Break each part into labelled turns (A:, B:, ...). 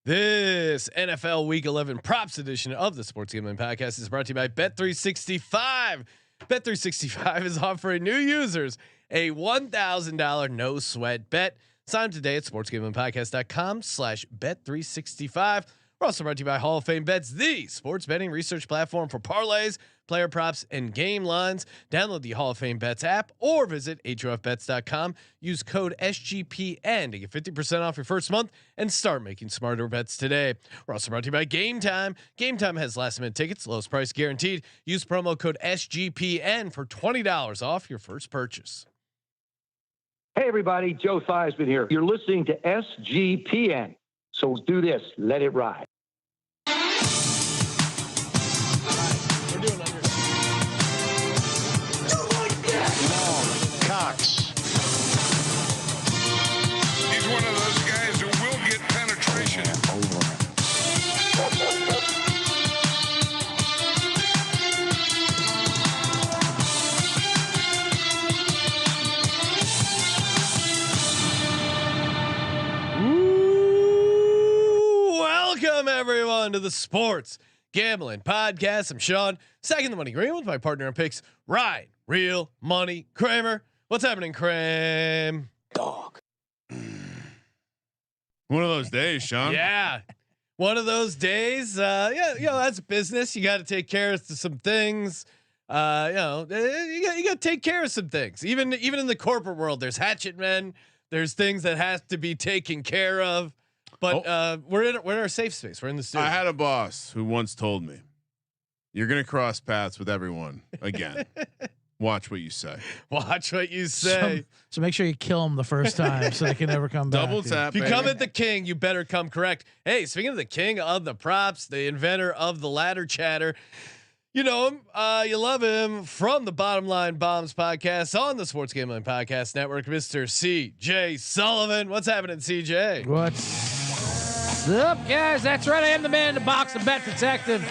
A: This NFL Week 11 props edition of the Sports Gambling Podcast is brought to you by Bet365. Bet365 is offering new users a $1,000 no sweat bet. Sign up today at sportsgamblingpodcast.com/bet365. We're also brought to you by Hall of Fame Bets, the sports betting research platform for parlays, player props, and game lines. Download the Hall of Fame Bets app or visit HOFBets.com. Use code SGPN to get 50% off your first month and start making smarter bets today. We're also brought to you by Game Time. Game Time has last minute tickets, lowest price guaranteed. Use promo code SGPN for $20 off your first purchase.
B: Hey everybody, Joe Theismann here. You're listening to SGPN. So do this, let it ride.
A: We're doing under.
C: Cox. He's one of those guys who will get penetration.
A: Welcome everyone to the Sports Gambling Podcast. I'm Sean, second the money green with my partner in picks, Ryan, Real Money Kramer. What's happening, Kram?
B: Dog.
D: One of those days, Sean.
A: Yeah, one of those days. Yeah, that's business. You got to take care of some things. You got to take care of some things. Even in the corporate world, there's hatchet men. There's things that have to be taken care of. But we're in our safe space. We're in the studio.
D: I had a boss who once told me, "You're going to cross paths with everyone again. Watch what you say.
A: Watch what you say."
E: So make sure you kill them the first time so they can never come back.
D: Double tap.
A: If you
D: baby.
A: come at the king, you better come correct. Hey, speaking of the king of the props, the inventor of the ladder chatter, you know him, you love him from the Bottom Line Bombs podcast on the Sports Gambling Podcast Network, Mr. CJ Sullivan. What's happening, CJ?
E: What's up, guys? That's right. I am the man in the box, the bet detective,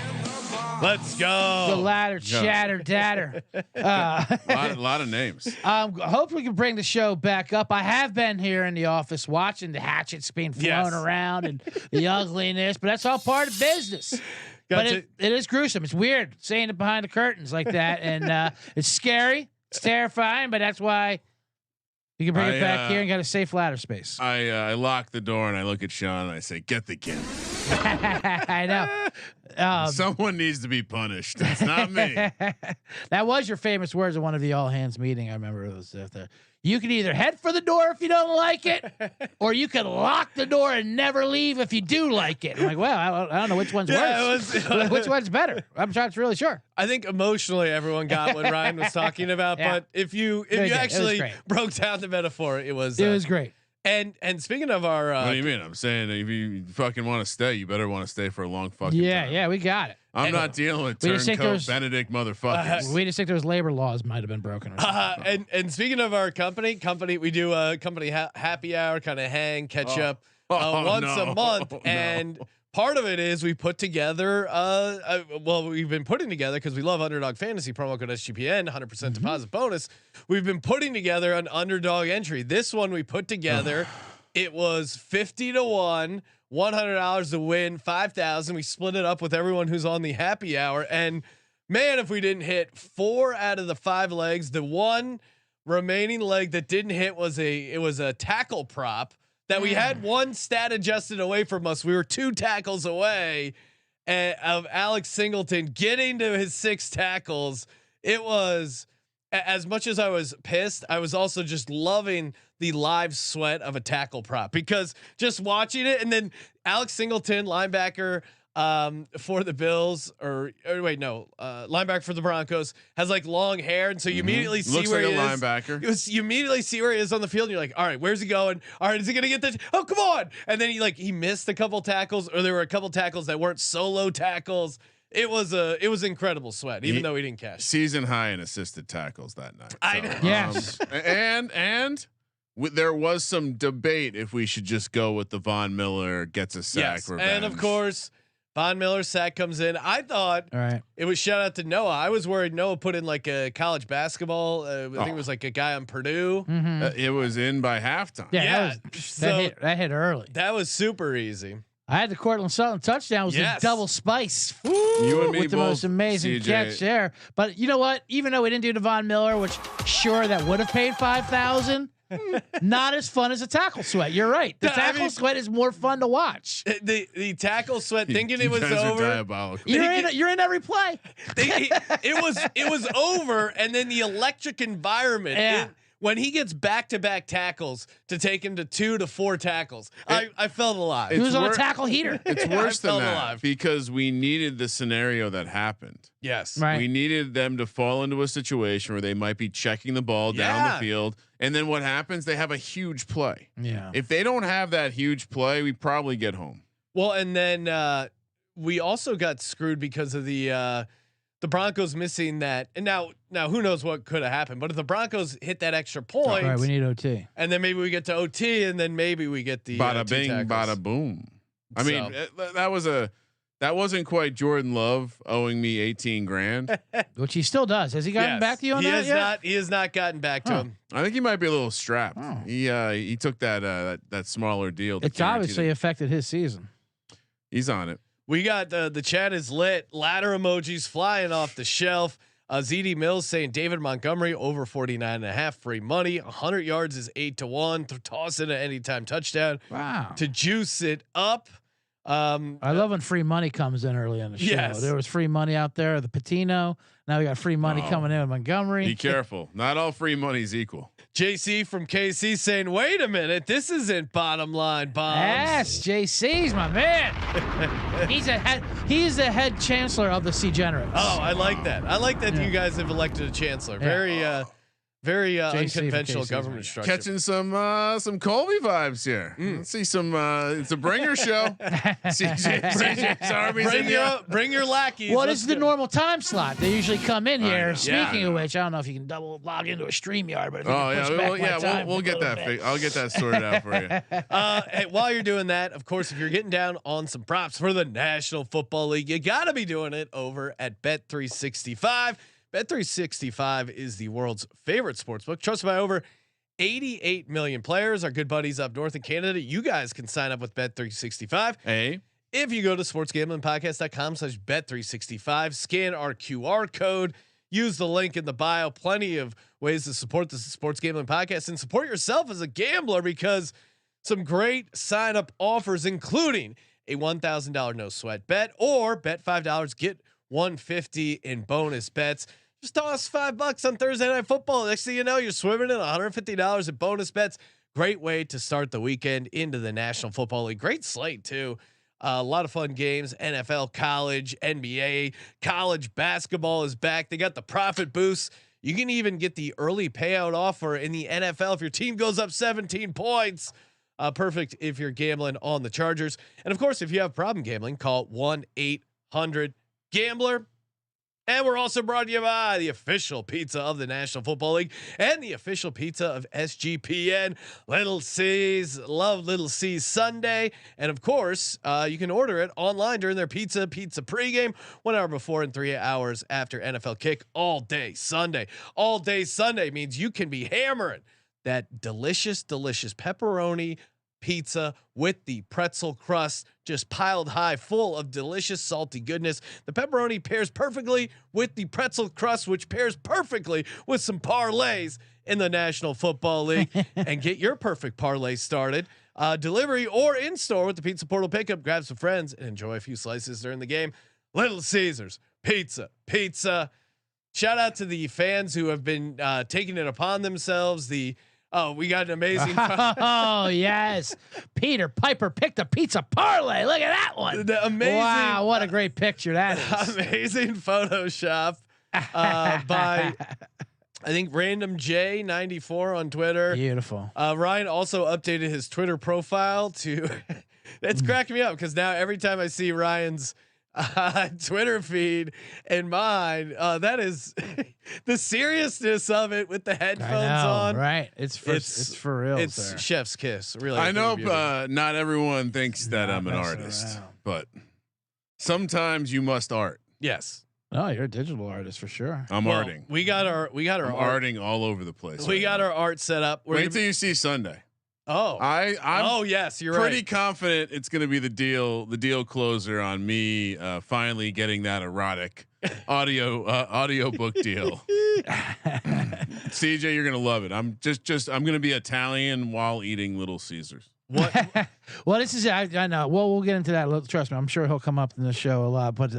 A: Let's go.
E: the ladder chatter datter.
D: A lot of names.
E: Hopefully we can bring the show back up. I have been here in the office watching the hatchets being flown
A: Yes.
E: around and the ugliness, but that's all part of business. But it is gruesome. It's weird seeing it behind the curtains like that, and it's scary. It's terrifying, but that's why you can bring it back here and got a safe ladder space.
D: I lock the door and I look at Sean and I say, "Get the king.
E: I know.
D: Someone needs to be punished. It's not me."
E: That was your famous words at one of the all hands meeting. I remember it was there. You can either head for the door if you don't like it, or you can lock the door and never leave if you do like it. I'm like, well, I don't know which one's worse. Which one's better? I'm not really sure.
A: I think emotionally everyone got what Ryan was talking about,
E: Yeah.
A: but if you actually broke down the metaphor, it was
E: great.
A: And speaking of our,
D: What do you mean? I'm saying if you fucking want to stay, you better want to stay for a long fucking time.
E: Yeah, we got it.
D: I'm not dealing with
E: We just think
D: turncoat
E: there's-
D: Benedict motherfuckers.
E: We just think those labor laws might have been broken. Or something.
A: and speaking of our company, we do a company happy hour, kind of hang, catch up once a month, and part of it is we put together. We've been putting together because we love Underdog Fantasy, promo code SGPN, 100% deposit bonus. We've been putting together an Underdog entry. This one we put together. It was 50 to 1. $100 to win 5,000. We split it up with everyone who's on the happy hour, and man, if we didn't hit 4 out of the 5 legs, the one remaining leg that didn't hit was a tackle prop that we had one stat adjusted away from us. We were 2 tackles away of Alex Singleton getting to his 6 tackles. It was, as much as I was pissed, I was also just loving the live sweat of a tackle prop, because just watching it, and then Alex Singleton, linebacker for the Bills, linebacker for the Broncos, has like long hair, and so you immediately see
D: Looks
A: where
D: like
A: he
D: a
A: is.
D: linebacker.
A: You immediately see where he is on the field, and you're like, all right, where's he going? All right, is he gonna get this? Oh, come on! And then he missed a couple tackles, or there were a couple tackles that weren't solo tackles. It was incredible sweat, even though he didn't catch.
D: Season high in assisted tackles that night.
A: I know.
E: Yes.
D: And there was some debate if we should just go with the Von Miller gets a sack revenge.
A: And of course, Von Miller's sack comes in. I thought
E: All right.
A: it was shout out to Noah. I was worried Noah put in like a college basketball. I think it was like a guy on Purdue.
E: Mm-hmm.
D: It was in by halftime.
E: Yeah,
A: Yeah,
E: that
A: so
E: hit early.
A: that was super easy.
E: I had the Cortland Sutton touchdown. It was
A: Yes.
E: a double spice.
D: You and me
E: with the
D: both,
E: most amazing
D: CJ.
E: catch there. But you know what? Even though we didn't do Devon Miller, which sure that would have paid $5,000, not as fun as a tackle sweat. You're right. The tackle sweat is more fun to watch.
A: The tackle sweat, thinking
D: You
A: it was
D: guys are
A: over.
D: diabolical.
E: You're in every play.
A: It was over, and then the electric environment.
E: Yeah.
A: When he gets back-to-back tackles to take him to 2 to 4 tackles, I felt alive.
E: He was on a
D: wor-
E: tackle heater.
D: It's worse
A: I
D: than
A: felt
D: that
A: alive.
D: because we needed the scenario that happened.
A: Yes.
E: Right.
D: We needed them to fall into a situation where they might be checking the ball down
A: Yeah.
D: the field. And then what happens? They have a huge play.
E: Yeah.
D: If they don't have that huge play, we probably get home.
A: Well, and then we also got screwed because of the Broncos missing that. And now who knows what could have happened? But if the Broncos hit that extra point,
E: Right, we need OT.
A: and then maybe we get to OT, and then maybe we get the
D: Bada
A: 2
D: bing,
A: tackles.
D: bada boom. I mean, that wasn't quite Jordan Love owing me 18 grand.
E: Which he still does. Has he gotten
A: Yes.
E: back to you on
A: he
E: that
A: has
E: yet?
A: not. He has not gotten back to
E: Huh.
A: him.
D: I think he might be a little strapped.
E: Oh.
D: He took that smaller deal. to
E: It's
D: guarantee
E: obviously
D: that
E: affected his season.
D: he's on it.
A: We got the chat is lit. Ladder emojis flying off the shelf. ZD Mills saying David Montgomery over 49.5 free money. 100 yards is 8-1. Toss in an anytime touchdown
E: Wow.
A: to juice it up.
E: I love when free money comes in early on the show.
A: Yes.
E: There was free money out there, the Patino. Now we got free money
D: Oh.
E: coming in with Montgomery.
D: Be careful. Not all free money's equal.
A: JC from KC saying, "Wait a minute, this isn't bottom line bombs."
E: Yes, JC's my man. He's the head chancellor of the C Generates.
A: Oh, I like that. I like that
E: Yeah.
A: you guys have elected a chancellor.
E: Yeah.
A: Very
E: JC from
A: unconventional
E: KC's
A: government
E: right.
A: structure.
D: Catching some Colby vibes here. Let's see some. It's a bringer show. CJ Sullivan's in here.
A: Bring your lackeys.
E: What
A: Let's
E: is the
A: go.
E: normal time slot? They usually come in
D: I
E: here.
D: know.
E: Speaking
D: Yeah.
E: of which, I don't know if you can double log into a StreamYard, but if you
D: Oh
E: can
D: yeah,
E: push back my time
D: we'll
E: a
D: get
E: little
D: that.
E: bit.
D: I'll get that sorted out for you.
A: Hey, while you're doing that, of course, if you're getting down on some props for the National Football League, you got to be doing it over at Bet365. Bet365 is the world's favorite sportsbook, trusted by over 88 million players. Our good buddies up north in Canada. You guys can sign up with Bet365.
D: Hey,
A: If you go to sportsgamblingpodcast.com/bet365, scan our QR code, use the link in the bio. Plenty of ways to support the Sports Gambling Podcast and support yourself as a gambler, because some great sign up offers, including a $1,000 no sweat bet, or bet $5, get $150 in bonus bets. Just toss $5 on Thursday Night Football. Next thing you know, you're swimming in $150 in bonus bets. Great way to start the weekend into the National Football League. Great slate too. A lot of fun games. NFL, college, NBA, college basketball is back. They got the profit boost. You can even get the early payout offer in the NFL if your team goes up 17 points. Perfect if you're gambling on the Chargers. And of course, if you have a problem gambling, call 1-800-GAMBLER. And we're also brought to you by the official pizza of the National Football League and the official pizza of SGPN. Little C's, love Little C's Sunday. And of course, you can order it online during their pizza pregame, 1 hour before and 3 hours after NFL kick, all day Sunday. All day Sunday means you can be hammering that delicious pepperoni pizza with the pretzel crust just piled high, full of delicious salty goodness. The pepperoni pairs perfectly with the pretzel crust, which pairs perfectly with some parlays in the National Football League. And get your perfect parlay started. Delivery or in store with the Pizza Portal pickup. Grab some friends and enjoy a few slices during the game. Little Caesars pizza. Shout out to the fans who have been taking it upon themselves. We got an amazing.
E: Oh yes, Peter Piper picked a pizza parlay. Look at that one.
A: The amazing.
E: Wow, what a great picture that is.
A: Amazing Photoshop by I think Random J94 on Twitter.
E: Beautiful.
A: Ryan also updated his Twitter profile to. That's cracking me up because now every time I see Ryan's Twitter feed and mine, that is the seriousness of it with the headphones on.
E: Right? It's for real.
A: It's
E: sir.
A: chef's kiss. Really,
D: I know
A: beauty.
D: not everyone thinks that
E: Not
D: I'm an
E: messing
D: artist,
E: around.
D: but sometimes you must art.
A: Yes.
E: Oh, you're a digital artist for sure.
D: I'm
A: Well,
D: arting.
A: We got our
D: I'm
A: art.
D: arting all over the place.
A: We
D: right
A: got
D: now.
A: our art set up. We're
D: Wait
A: gonna
D: till you see Sunday. I'm
A: yes, you're
D: pretty
A: right.
D: confident it's going to be the deal closer on me finally getting that erotic audio book deal. CJ, you're gonna love it. I'm gonna be Italian while eating Little Caesars.
A: What?
E: Well, this is I know. Well, we'll get into that. Trust me, I'm sure he'll come up in the show a lot. But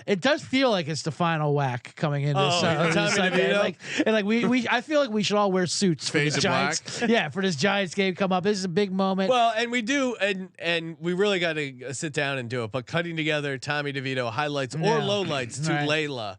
E: it does feel like it's the final whack coming in this Sunday. I feel like we should all wear suits for this Giants. Yeah, for this Giants game come up. This is a big moment.
A: Well, and we do, and we really got to sit down and do it. But cutting together Tommy DeVito highlights or lowlights to Layla.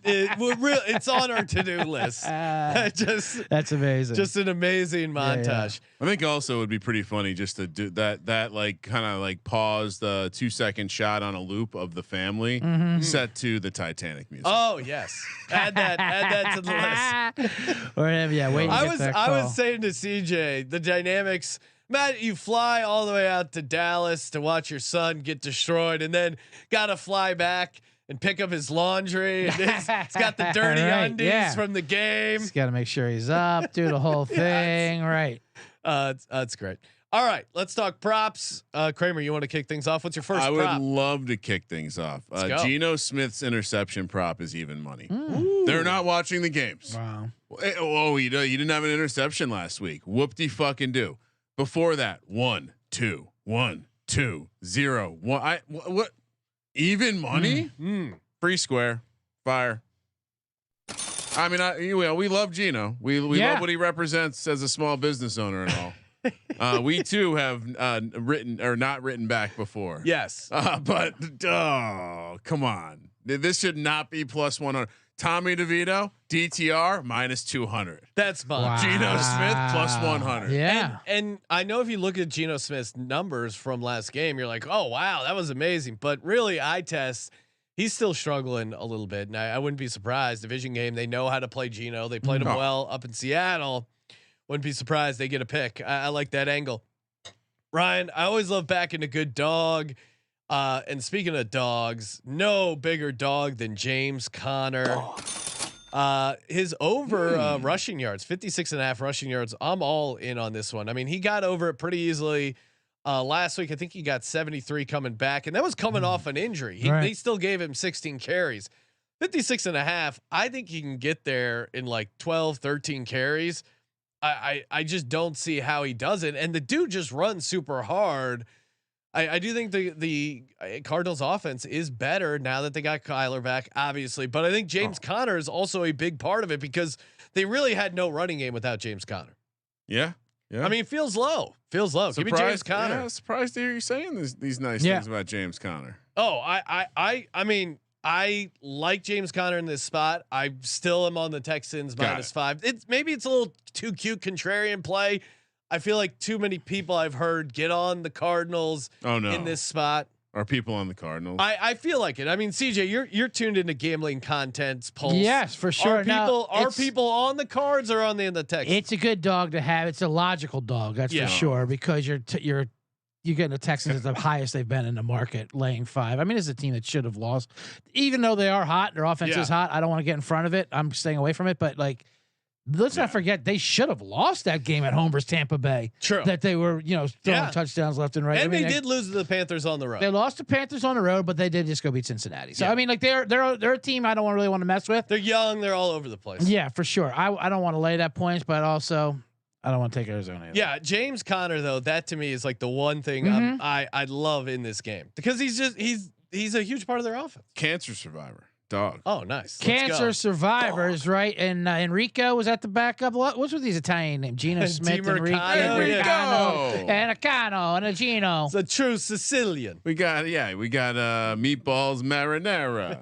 A: It's on our to-do list.
E: That's amazing.
A: Just an amazing montage.
D: I think also it would be pretty funny just to do that like kind of like pause the 2-second shot on a loop of the family set to the Titanic music.
A: Oh yes, add that to the list.
E: Or wait.
A: I was saying to CJ the dynamics. Matt, you fly all the way out to Dallas to watch your son get destroyed, and then gotta fly back and pick up his laundry. And it's got the dirty undies from the game.
E: He's got to make sure he's up, do the whole thing. Right.
A: That's great. All right, let's talk props. Kramer, you want to kick things off? What's your first prop?
D: I would love to kick things off. Geno Smith's interception prop is even money. They're not watching the games.
E: Wow.
D: Oh, you didn't have an interception last week. Whoop-de fucking do. Before that, 1, 2, 1, 2, 0, 1. What? Even money? Free square, fire. I mean, we love Geno. We love what he represents as a small business owner and all. We too have written or not written back before.
A: Yes,
D: but come on, this should not be plus 100. Tommy DeVito DTR minus 200.
A: That's fun.
E: Wow.
D: Geno Smith plus 100.
E: Yeah,
A: and I know if you look at Geno Smith's numbers from last game, you're like, oh wow, that was amazing. But really, eye test, he's still struggling a little bit, and I wouldn't be surprised. Division game, they know how to play Geno. They played him well up in Seattle. Wouldn't be surprised they get a pick. I like that angle. Ryan, I always love backing a good dog. And speaking of dogs, no bigger dog than James Conner. His over rushing yards, 56.5 rushing yards. I'm all in on this one. I mean, he got over it pretty easily last week. I think he got 73 coming back, and that was coming off an injury. They still gave him 16 carries. 56.5. I think he can get there in like 12, 13 carries. I just don't see how he does it. And the dude just runs super hard. I do think the Cardinals offense is better now that they got Kyler back, obviously, but I think James Conner is also a big part of it because they really had no running game without James Conner.
D: Yeah.
A: I mean, feels low. Give me James Conner.
D: Yeah, surprised to hear you saying these nice things about James Conner.
A: Oh, I mean, I like James Conner in this spot. I still am on the Texans -5. It's a little too cute contrarian play. I feel like too many people I've heard get on the Cardinals in this spot.
D: Are people on the Cardinals?
A: I feel like it. I mean, CJ, you're tuned into gambling content's pulse.
E: Yes, for sure.
A: Are people on the Cards or on the Texans?
E: It's a good dog to have. It's a logical dog, that's for sure, because you're getting the Texans at the highest they've been in the market, laying 5. I mean, it's a team that should have lost, even though they are hot. Their offense is hot. I don't want to get in front of it. I'm staying away from it, but like. Let's not forget they should have lost that game at home versus Tampa Bay.
A: True.
E: That they were, throwing touchdowns left and right.
A: And they did lose to the Panthers on the road.
E: They lost to Panthers on the road, but they did just go beat Cincinnati. So I mean, like they're a team I don't really want to mess with.
A: They're young. They're all over the place.
E: Yeah, for sure. I don't want to lay that points, but also I don't want to take Arizona either.
A: Yeah, James Conner though, that to me is like the one thing I love in this game because he's a huge part of their offense.
D: Cancer survivor. Dog.
A: Oh, nice.
E: Cancer survivors, right? And Enrico was at the backup. What's with these Italian names? Geno Smith, Enrico, and a Cano, and a Gino.
A: It's a true Sicilian.
D: We got meatballs marinara.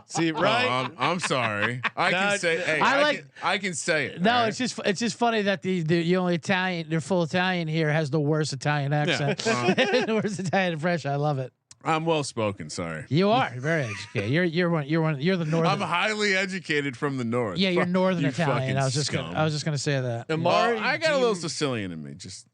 A: See, right?
D: I'm sorry. I can say. Hey, I can say it.
E: No,
D: right?
E: it's just funny that the only Italian, they're full Italian here, has the worst Italian accent. The worst Italian impression. I love it.
D: I'm well spoken. Sorry,
E: you are very educated. You're the northern.
D: I'm highly educated from the north.
E: Yeah, you're northern Italian. I was just gonna say that.
A: Amari,
D: I got a little Sicilian in me. Just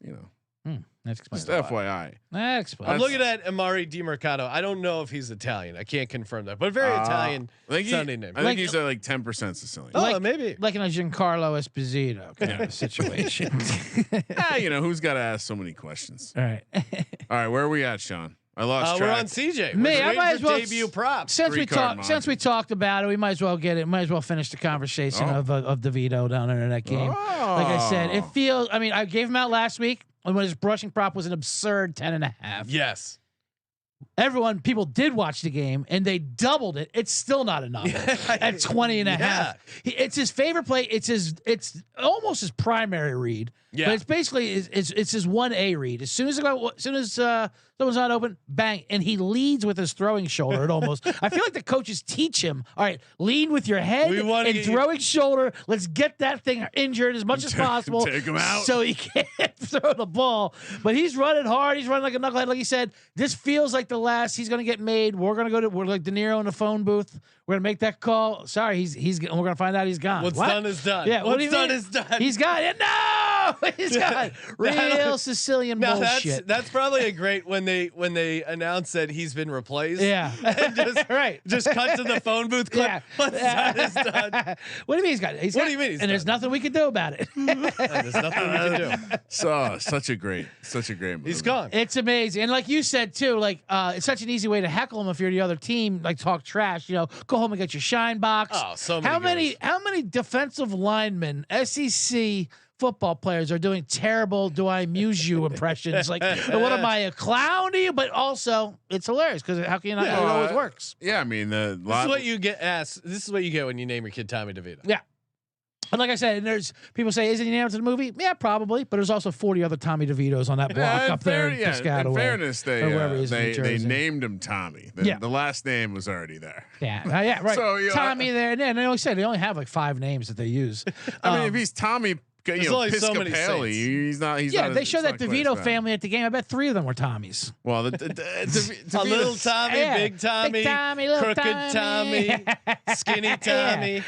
E: That explains
D: Just
E: a lot.
D: FYI.
E: That explains.
A: I'm looking at Amari DiMercato. I don't know if he's Italian. I can't confirm that, but very Italian sounding name.
D: I think he's like 10% Sicilian.
A: Oh, maybe.
E: like in a Giancarlo Esposito kind of situation.
D: Who's got to ask so many questions?
E: All right.
D: All right, where are we at, Sean? I lost track.
A: We're on CJ.
E: Me,
A: We're
E: I might as well
A: debut props.
E: Since we
D: Three-card
E: talked about it, we might as well get it. Might as well finish the conversation of DeVito down there in that game. Like I said, it feels. I mean, I gave him out last week when his rushing prop was an absurd 10.5.
A: Yes.
E: People did watch the game and they doubled it. It's still not enough at 20.5. It's his favorite play. It's almost his primary read.
A: Yeah.
E: But it's basically it's his 1A read. As soon as someone's not open, bang, and he leads with his throwing shoulder. It almost. I feel like the coaches teach him. All right, lead with your head and throwing shoulder. Let's get that thing injured as much as possible.
D: Take him out
E: so he can't throw the ball. But he's running hard. He's running like a knucklehead. Like he said, this feels like the last. He's going to get made. We're like De Niro in the phone booth. We're going to make that call. Sorry, he's. We're going to find out he's gone.
A: What's done is done.
E: Yeah,
A: what's done is done.
E: He's gone. Yeah, no, he's gone. Real Sicilian bullshit.
A: That's probably a great when they announce that he's been replaced.
E: Yeah,
A: and just
E: right.
A: Just cut to the phone booth clip.
E: Yeah.
A: What's done is done.
E: What do you mean he's got? What
A: do you mean he's
E: and there's nothing we can do about it.
A: There's nothing we can do.
D: So such a great movie.
A: He's gone.
E: It's amazing, and like you said too, like it's such an easy way to heckle him if you're the other team. Like talk trash, go home and get your shine box.
A: Oh, so many.
E: How many defensive linemen, SEC football players are doing terrible "Do I amuse you" impressions? Like, what am I, a clown to you? But also, it's hilarious because how can you not know it always works?
D: Yeah, I mean,
A: this is what you get asked. This is what you get when you name your kid Tommy DeVito.
E: Yeah. And like I said, and there's people say, is it named to the movie? Yeah, probably. But there's also 40 other Tommy DeVitos on that block up there in Piscataway.
D: In fairness, they named him Tommy. The last name was already there.
E: Yeah, right. So, Tommy there. And they only have like 5 names that they use.
D: I mean, if he's Tommy, Piscopelli, he's not.
E: They show that DeVito family at the game. I bet 3 of them were Tommies.
D: Well,
A: a little Tommy, big Tommy, crooked Tommy, skinny Tommy.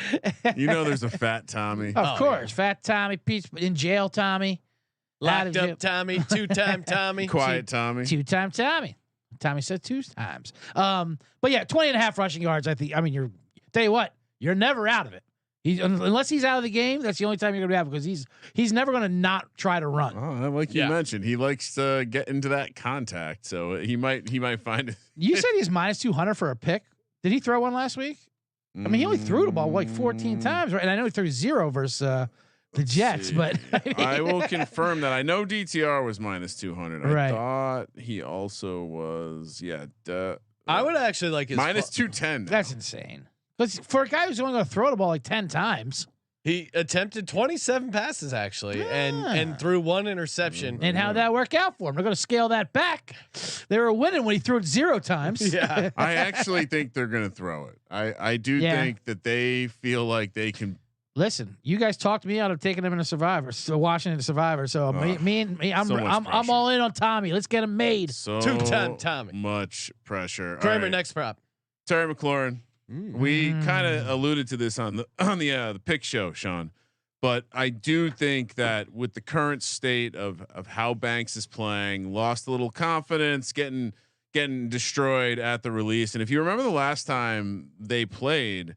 D: There's a fat Tommy.
E: Of course, fat Tommy, in jail Tommy,
A: locked up Tommy, 2-time Tommy,
D: quiet Tommy,
E: 2-time Tommy. Tommy said 2 times. But yeah, 20.5 rushing yards. Tell you what, you're never out of it. Unless he's out of the game, that's the only time you're gonna have, because he's never gonna not try to run.
D: Oh, like you mentioned, he likes to get into that contact, so he might find it.
E: You said he's minus 200 for a pick. Did he throw one last week? I mean, he only threw the ball like 14 times, right? And I know he threw 0 versus the Jets, but
D: I will confirm that. I know DTR was minus 200. I thought he also was.
A: I would actually like his
D: minus 210.
E: That's insane. Because for a guy who's only going to throw the ball like 10 times,
A: he attempted 27 passes actually, and threw 1 interception.
E: And how'd that work out for him? They're going to scale that back. They were winning when he threw it 0 times.
A: Yeah,
D: I actually think they're going to throw it. I do think that they feel like they can.
E: Listen, you guys talked me out of taking him in a Survivor, so Washington Survivor. So me, I'm all in on Tommy. Let's get him made.
D: So
A: 2-time Tommy.
D: Much pressure.
A: Kramer, next prop.
D: Terry McLaurin. We kind of alluded to this on the pick show, Sean, but I do think that with the current state of how Banks is playing, lost a little confidence, getting destroyed at the release. And if you remember the last time they played,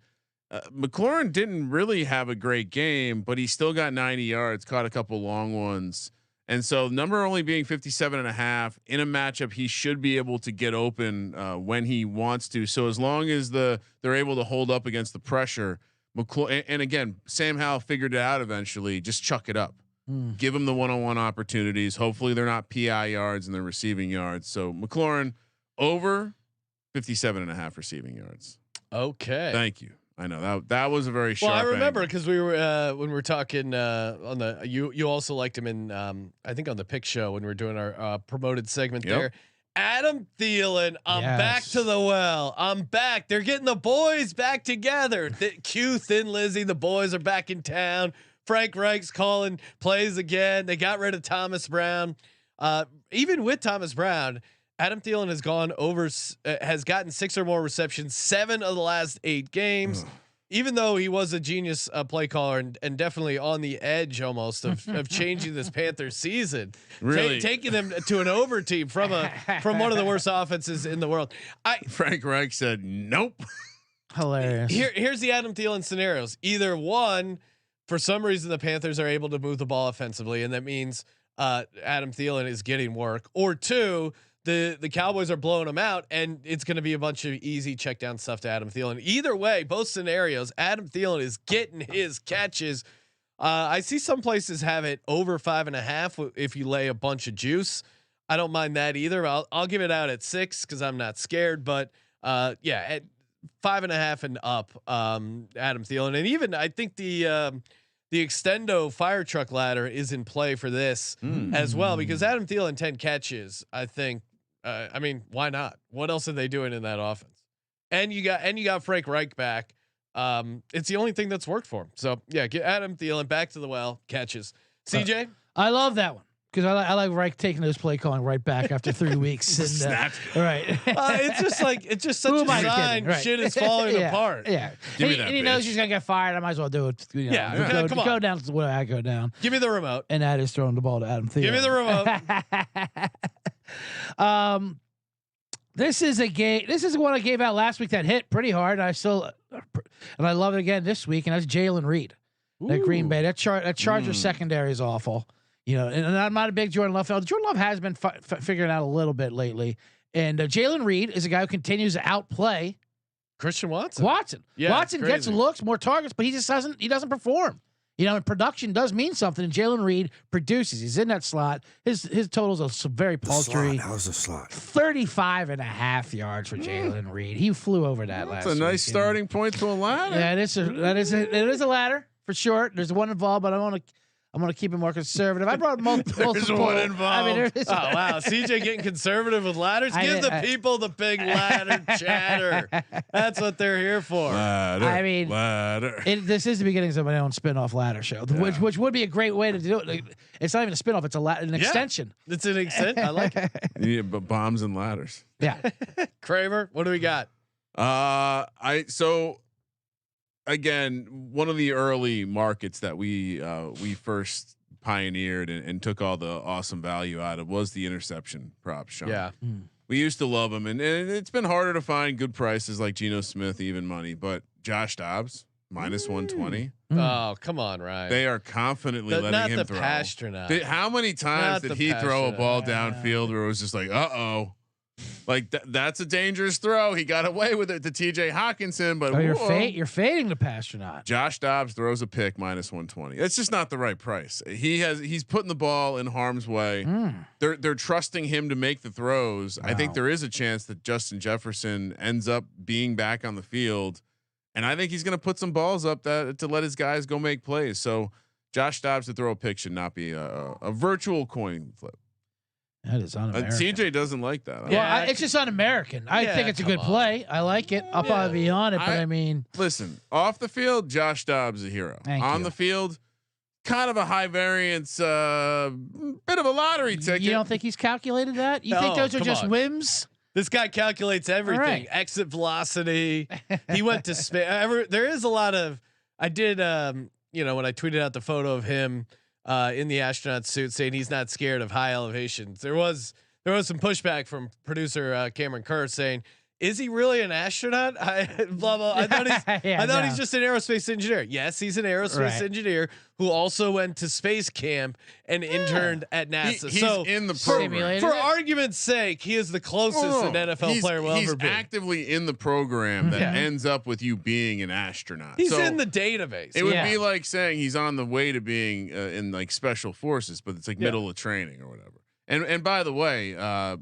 D: McLaurin didn't really have a great game, but he still got 90 yards, caught a couple long ones. And so number only being 57.5 in a matchup, he should be able to get open when he wants to. So as long as they're able to hold up against the pressure, and again, Sam Howell figured it out eventually. Just chuck it up, give him the one-on-one opportunities. Hopefully they're not PI yards and they're receiving yards. So McLaurin over 57.5 receiving yards.
A: Okay,
D: thank you. I know that was a very sharp.
A: Well, I remember
D: angle.
A: because we were when we were talking on the you also liked him in I think on the pick show when we were doing our promoted segment there. Adam Thielen, I'm back to the well. I'm back. They're getting the boys back together. Q Thin Lizzy, the boys are back in town. Frank Reich's calling plays again. They got rid of Thomas Brown. Even with Thomas Brown, Adam Thielen has gotten 6 or more receptions 7 of the last 8 games. even though he was a genius play caller and definitely on the edge almost of changing this Panthers season,
D: Really
A: taking them to an over team from one of the worst offenses in the world.
D: Frank Reich said, nope.
E: Hilarious.
A: Here's the Adam Thielen scenarios. Either one, for some reason, the Panthers are able to move the ball offensively, and that means Adam Thielen is getting work. Or two, the Cowboys are blowing him out, and it's going to be a bunch of easy check down stuff to Adam Thielen. Either way, both scenarios, Adam Thielen is getting his catches. I see some places have it over 5.5 if you lay a bunch of juice. I don't mind that either. I'll give it out at 6 because I'm not scared. But yeah, at 5.5 and up, Adam Thielen, and even I think the Extendo fire truck ladder is in play for this as well, because Adam Thielen 10 catches. I think. I mean, why not? What else are they doing in that offense? And you got Frank Reich back. It's the only thing that's worked for him. So yeah, get Adam Thielen back to the well, catches. CJ,
E: I love that one because I like Reich taking those play calling right back after 3 weeks. And, right.
A: it's just such a sign.
E: Right.
A: Shit is falling apart.
E: Yeah.
D: Give me
E: And
D: that,
E: he knows
D: bitch.
E: he's gonna get fired. I might as well do it. You know,
A: Yeah. Come on.
E: go down to the way I go down.
A: Give me the remote.
E: And that is throwing the ball to Adam Thielen.
A: Give me the remote.
E: This is a game. This is one I gave out last week that hit pretty hard. And I love it again this week. And that's Jalen Reed, that Green Bay. That Charger secondary is awful. You know, and I'm not a big Jordan Love fan. Jordan Love has been figuring out a little bit lately. And Jalen Reed is a guy who continues to outplay
A: Christian Watson. Yeah,
E: Watson gets looks, more targets, but he just doesn't. He doesn't perform. You know, and production does mean something. And Jalen Reed produces. He's in that slot. His totals are very paltry.
F: How's the slot?
E: 35.5 yards for Jalen Reed. He flew over that last
D: That's a nice
E: week,
D: starting point to a ladder.
E: Yeah, it is a ladder for sure. There's one involved, but I'm gonna keep it more conservative. I brought multiple.
D: There's one involved.
E: I mean, there is.
A: Oh wow, CJ getting conservative with ladders. Give the people the big ladder chatter. That's what they're here for.
D: Ladder,
E: I mean,
D: ladder.
E: This is the beginnings of my own spin-off ladder show, which would be a great way to do it. It's not even a spin-off; it's an extension.
A: It's an extent. I like it.
D: Yeah, but bombs and ladders.
E: Yeah.
A: Kramer, what do we got?
D: Again, one of the early markets that we first pioneered and took all the awesome value out of was the interception props. Sean.
A: Yeah,
D: we used to love them, and it's been harder to find good prices like Geno Smith, even money. But Josh Dobbs -120.
A: Oh come on, Ryan.
D: They are confidently letting him throw.
A: Pasternak.
D: How many times did he throw a ball downfield where it was just like, like that's a dangerous throw. He got away with it to TJ Hawkinson, but
E: you're fading the Pasternak.
D: Josh Dobbs throws a pick -120. It's just not the right price. He's putting the ball in harm's way. They're trusting him to make the throws. Wow. I think there is a chance that Justin Jefferson ends up being back on the field, and I think he's going to put some balls up to let his guys go make plays. So Josh Dobbs to throw a pick should not be a virtual coin flip.
E: That is un-American.
D: CJ doesn't like that.
E: Yeah, it's just un-American. I think it's a good play. I like it. I'll probably be on it, but I mean,
D: listen, off the field, Josh Dobbs is a hero. On the field, kind of a high variance, bit of a lottery ticket.
E: You don't think he's calculated that? You think those are just whims?
A: This guy calculates everything.
E: Right.
A: Exit velocity. He went to space. There is a lot of. I did. When I tweeted out the photo of him. In the astronaut suit, saying he's not scared of high elevations. There was some pushback from producer Cameron Kerr saying, "Is he really an astronaut?" I thought he's just an aerospace engineer. Yes, he's an aerospace engineer who also went to space camp and interned at NASA.
D: He's
A: so
D: in the program.
A: For argument's sake, he is the closest an NFL player will ever be.
D: He's actively in the program that ends up with you being an astronaut.
A: He's in the database.
D: It would be like saying he's on the way to being in like special forces, but it's like middle of training or whatever. And by the way,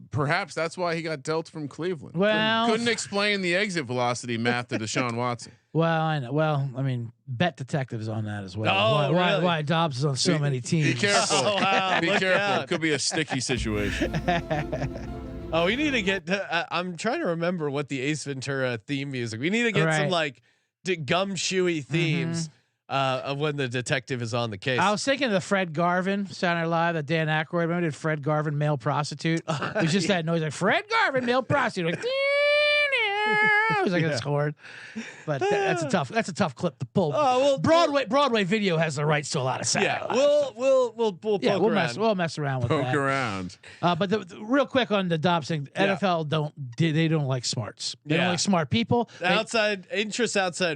D: perhaps that's why he got dealt from Cleveland.
E: Well,
D: couldn't explain the exit velocity math to Deshaun Watson.
E: Well, I know. Well, I mean, Bet Detective's on that as well.
A: Oh, really?
E: Why Dobbs is on so many teams?
D: Be careful.
A: Oh, wow,
D: be
A: look
D: careful.
A: out.
D: It could be a sticky situation.
A: We need to get. I'm trying to remember what the Ace Ventura theme music. We need to get some like gumshoey themes. Of when the detective is on the case.
E: I was thinking of the Fred Garvin Saturday Night Live that Dan Aykroyd. Remember did Fred Garvin male prostitute? It was just that noise like Fred Garvin male prostitute. Like, I was like, it's hard, but that's a tough clip to pull.
A: Oh, well,
E: Broadway video has the rights to a lot of sound.
A: Yeah, we'll poke around.
E: We'll mess around with that.
D: Poke around.
E: But the real quick on the Dobson, NFL don't like smarts. They don't like smart people.
A: Outside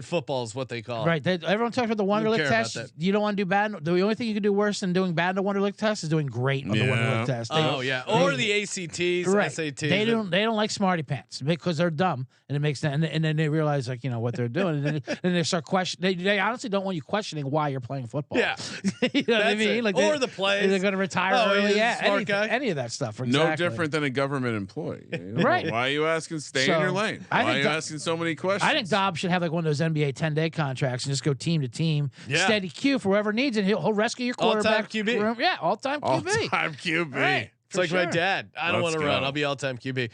A: football is what they call it.
E: Right. Everyone talks about the Wonderlic test. You don't want to do bad. The only thing you can do worse than doing bad on the Wonderlic test is doing great on the Wonderlic test.
A: Or the ACTs,
E: right.
A: SATs.
E: They don't like smarty pants because they're dumb, and it makes them. And then they realize what they're doing, and then they start questioning. They honestly don't want you questioning why you're playing football.
A: Yeah,
E: you know what I mean.
A: Or the plays.
E: They're going to retire early. Yeah, any of that stuff. Exactly.
D: No different than a government employee.
E: Right.
D: Why are you asking? Stay in your lane. Why are you asking so many questions?
E: I think Dobbs should have like one of those NBA 10-day contracts and just go team to team, steady Q for whoever needs it. He'll rescue your quarterback.
A: All-time QB.
E: Yeah, all-time QB.
D: All-time QB.
E: Right.
A: It's like my dad. I don't want to run. I'll be all-time QB.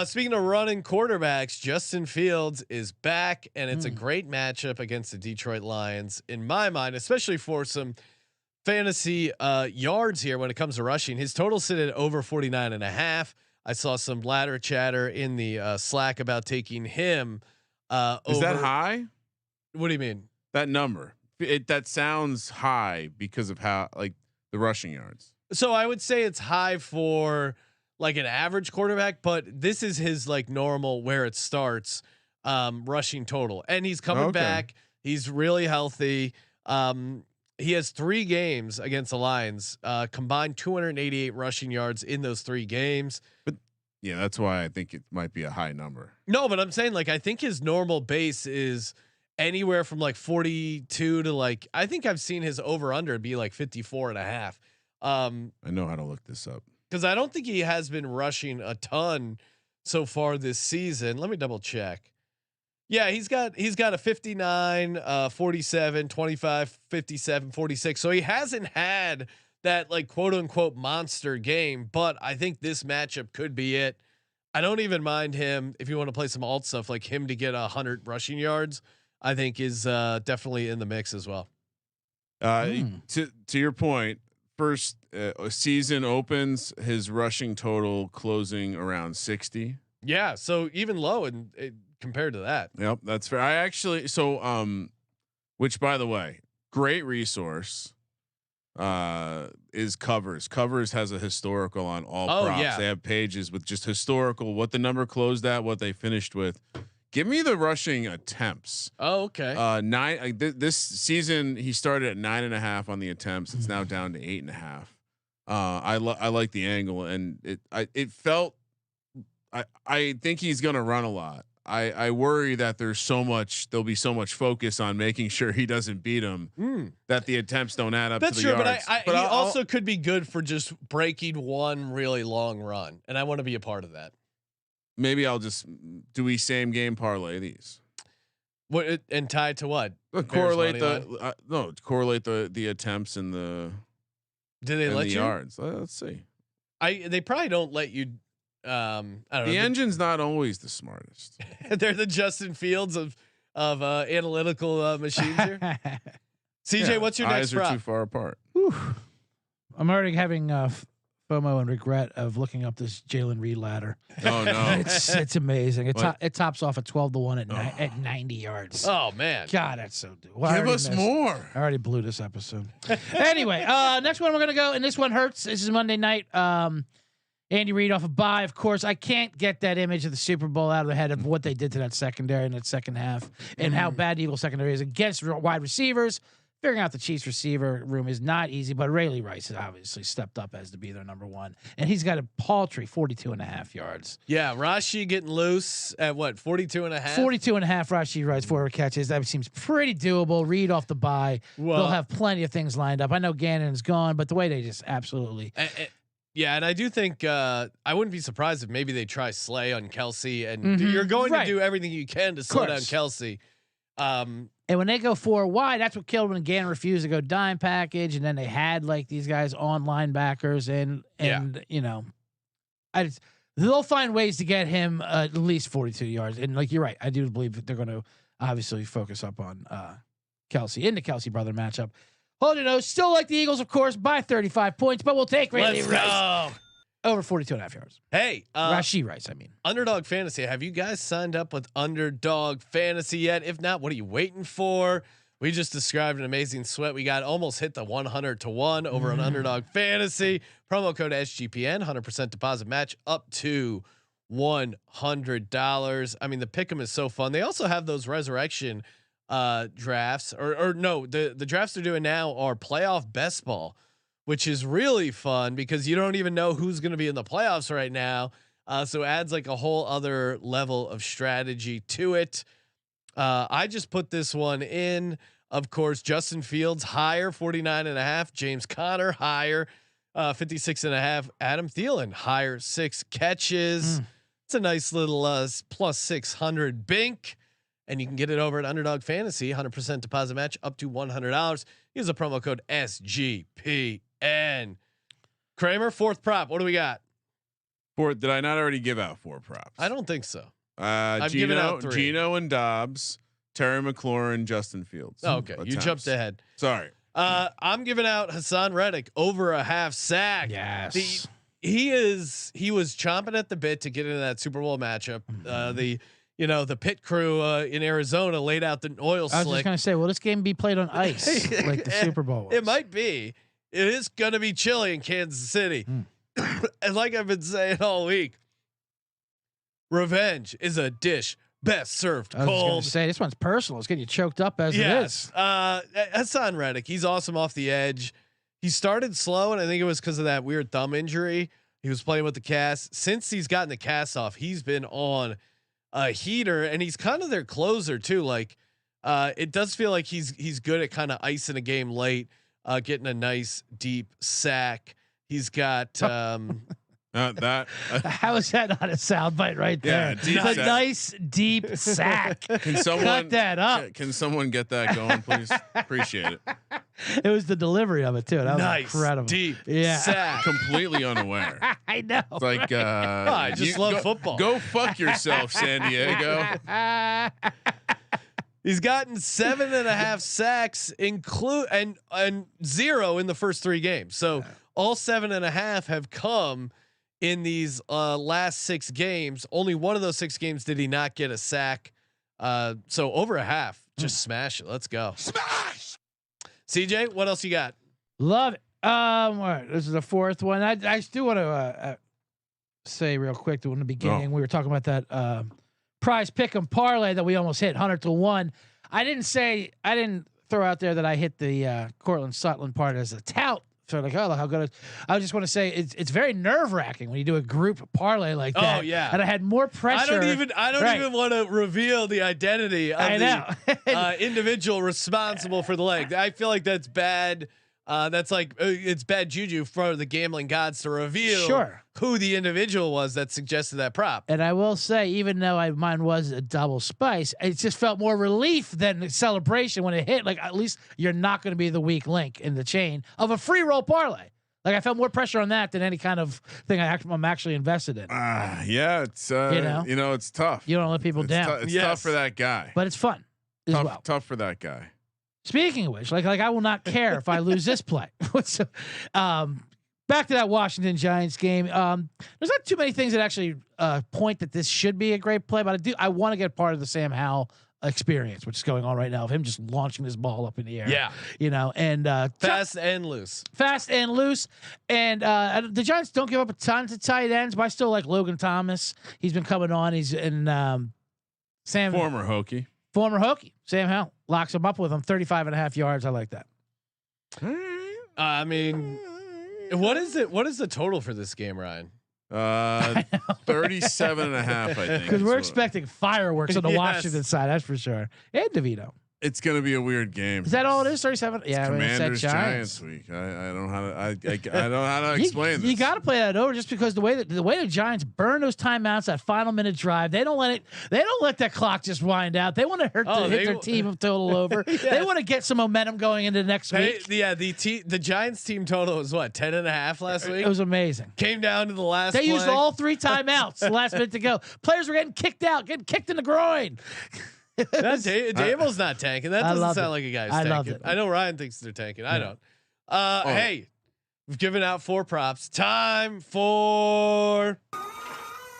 A: Speaking of running quarterbacks, Justin Fields is back, and it's a great matchup against the Detroit Lions, in my mind, especially for some fantasy yards here when it comes to rushing. His total sit at over 49.5. I saw some ladder chatter in the Slack about taking him.
D: Is that high?
A: What do you mean?
D: That number. That sounds high because of how the rushing yards.
A: So I would say it's high for like an average quarterback, but this is his like normal where it starts rushing total, and he's coming back. He's really healthy. He has 3 games against the Lions, combined 288 rushing yards in those 3 games.
D: But yeah, that's why I think it might be a high number.
A: No, but I'm saying I think his normal base is anywhere from 42 to I think I've seen his over under be 54.5.
D: I know how to look this up
A: because I don't think he has been rushing a ton so far this season. Let me double check. Yeah, he's got a 59, 47, 25, 57, 46. So he hasn't had that quote unquote monster game, but I think this matchup could be it. I don't even mind him if you want to play some alt stuff like him to get 100 rushing yards. I think is definitely in the mix as well.
D: To your point, first season opens his rushing total closing around 60.
A: Yeah, so even low and compared to that.
D: Yep, that's fair. I actually which by the way, great resource is Covers. Covers has a historical on all props.
A: Yeah.
D: They have pages with just historical, what the number closed at, what they finished with. Give me the rushing attempts.
A: Oh, okay.
D: This season he started at 9.5 on the attempts. It's now down to 8.5. I like the angle, and it felt. I think he's gonna run a lot. I worry that there'll be so much focus on making sure he doesn't beat him that the attempts don't add up.
A: That's
D: to the
A: true,
D: yards.
A: but he also could be good for just breaking one really long run, and I want to be a part of that.
D: Maybe I'll just same game parlay these.
A: What and tied to what?
D: Correlate the attempts and the.
A: Do they let
D: the
A: you?
D: Yards? Let's see.
A: They probably don't let you. I don't know.
D: The engine's not always the smartest.
A: They're the Justin Fields of analytical machines here. CJ, what's your next prop?
D: Eyes are too far apart.
E: Whew. I'm already having FOMO and regret of looking up this Jalen Reed ladder.
D: Oh no,
E: it's amazing. It tops off at 12-1 at 90 yards.
A: Oh man,
E: God, that's so.
D: Give us more.
E: I already blew this episode. Anyway, next one we're gonna go, and this one hurts. This is Monday night. Andy Reid off a bye, of course. I can't get that image of the Super Bowl out of the head of what they did to that secondary in that second half, and how bad the Eagles secondary is against wide receivers. Figuring out the Chiefs receiver room is not easy, but Rayleigh Rice has obviously stepped up as to be their number one, and he's got a paltry 42.5 yards.
A: Yeah, Rashi getting loose at what, 42.5?
E: 42.5 Rashi Rice 4 catches. That seems pretty doable. Reed off the bye. Well, they'll have plenty of things lined up. I know Gannon's gone, but the way they just absolutely.
A: Yeah, and I do think I wouldn't be surprised if maybe they try Slay on Kelsey, and you're going to do everything you can to slow down Kelsey.
E: And when they go 4 wide, that's what killed when Gannon refused to go dime package, and then they had these guys on linebackers, and they'll find ways to get him at least 42 yards. And you're right, I do believe that they're going to obviously focus up on Kelsey in the Kelsey brother matchup. Hold it, still like the Eagles, of course, by 35 points, but we'll take Rayleigh Rice. Over 42.5 yards.
A: Hey,
E: Rashee Rice, I mean.
A: Underdog Fantasy. Have you guys signed up with Underdog Fantasy yet? If not, what are you waiting for? We just described an amazing sweat. We got almost hit the 100-1 over on Underdog Fantasy. Promo code SGPN, 100% deposit match up to $100. I mean, the pick'em is so fun. They also have those resurrection drafts, or no, the drafts they're doing now are playoff best ball, which is really fun because you don't even know who's going to be in the playoffs right now. So it adds like a whole other level of strategy to it. I just put this one in, of course, Justin Fields higher 49.5, James Conner higher 56.5, Adam Thielen higher 6 catches. It's a nice little plus 600 bink, and you can get it over at Underdog Fantasy, 100% deposit match up to $100. Use the promo code SGPN. Kramer, fourth prop. What do we got?
D: Did I not already give out 4 props?
A: I don't think so.
D: I've given out 3. Gino and Dobbs, Terry McLaurin, Justin Fields.
A: Oh, okay, you jumped ahead.
D: Sorry.
A: I'm giving out Hassan Reddick over a half sack.
E: Yes.
A: He was chomping at the bit to get into that Super Bowl matchup. The pit crew in Arizona laid out the oil slick.
E: I was just gonna say, will this game be played on ice like the Super Bowl was?
A: It might be. It is gonna be chilly in Kansas City. And like I've been saying all week, revenge is a dish best served cold.
E: I was gonna say, this one's personal. It's getting you choked up as it is.
A: Hassan Reddick, he's awesome off the edge. He started slow, and I think it was because of that weird thumb injury. He was playing with the cast. Since he's gotten the cast off, he's been on a heater, and he's kind of their closer too. Like, it does feel like he's good at kind of icing a game late, getting a nice deep sack. He's got
E: how is that not a soundbite right there?
D: Yeah,
E: a nice deep sack.
D: Can someone
E: cut that up?
D: Can someone get that going, please? Appreciate it.
E: It was the delivery of it too. That was
A: nice,
E: incredible.
A: Deep
D: sack. Completely unaware.
E: I know.
D: It's like
A: I just love football.
D: Go fuck yourself, San Diego.
A: He's gotten 7.5 sacks, and 0 in the first 3 games. So all 7.5 have come in these last 6 games. Only one of those 6 games did he not get a sack. So over a half, just smash it. Let's go.
C: Smash.
A: CJ, what else you got?
E: Love it. All right, this is the 4th one. I still want to say real quick that in the beginning we were talking about that prize pick'em parlay that we almost hit 100-1. I didn't throw out there that I hit the Cortland Sutton part as a tout. So like, oh, look how good! I just want to say it's very nerve wracking when you do a group parlay like that.
A: Oh yeah,
E: and I had more pressure.
A: I don't even want to reveal the identity of the individual responsible for the leg. I feel like that's bad. That's like it's bad juju for the gambling gods to reveal who the individual was that suggested that prop.
E: And I will say, even though mine was a double spice, it just felt more relief than celebration when it hit. Like, at least you're not going to be the weak link in the chain of a free roll parlay. Like, I felt more pressure on that than any kind of thing I'm actually invested in.
D: Yeah, it's it's tough.
E: You don't let people down.
D: It's tough for that guy,
E: but it's fun as well.
D: Tough for that guy.
E: Speaking of which, like I will not care if I lose this play. So, back to that Washington Giants game. There's not too many things that actually point that this should be a great play, but I want to get part of the Sam Howell experience, which is going on right now, of him just launching this ball up in the air.
A: Yeah,
E: and
A: fast and loose.
E: And the Giants don't give up a ton to tight ends, but I still like Logan Thomas. He's been coming on. He's in
D: former Hokie
E: Sam Howell locks him up with him 35.5 yards. I like that.
A: I mean, what is it? What is the total for this game, Ryan?
D: 37.5, I think.
E: Because we're expecting fireworks on the Washington side, that's for sure. And DeVito.
D: It's gonna be a weird game.
E: Is that all it is? 37.
D: Yeah, Commanders Giants week. I don't know how to. I don't know how to explain this.
E: You got to play that over, just because the way the Giants burn those timeouts, that final minute drive, they don't let that clock just wind out. They want to hit their team of total over. Yes. They want to get some momentum going into next week.
A: Yeah, the Giants team total was what, 10.5 last week?
E: It was amazing.
A: Came down to the last.
E: They used all 3 timeouts. The last minute to go. Players were getting kicked out, getting kicked in the groin.
A: Dable's not tanking. That doesn't sound like a guy's tanking. I know Ryan thinks they're tanking. I don't. Hey, We've given out 4 props. Time for,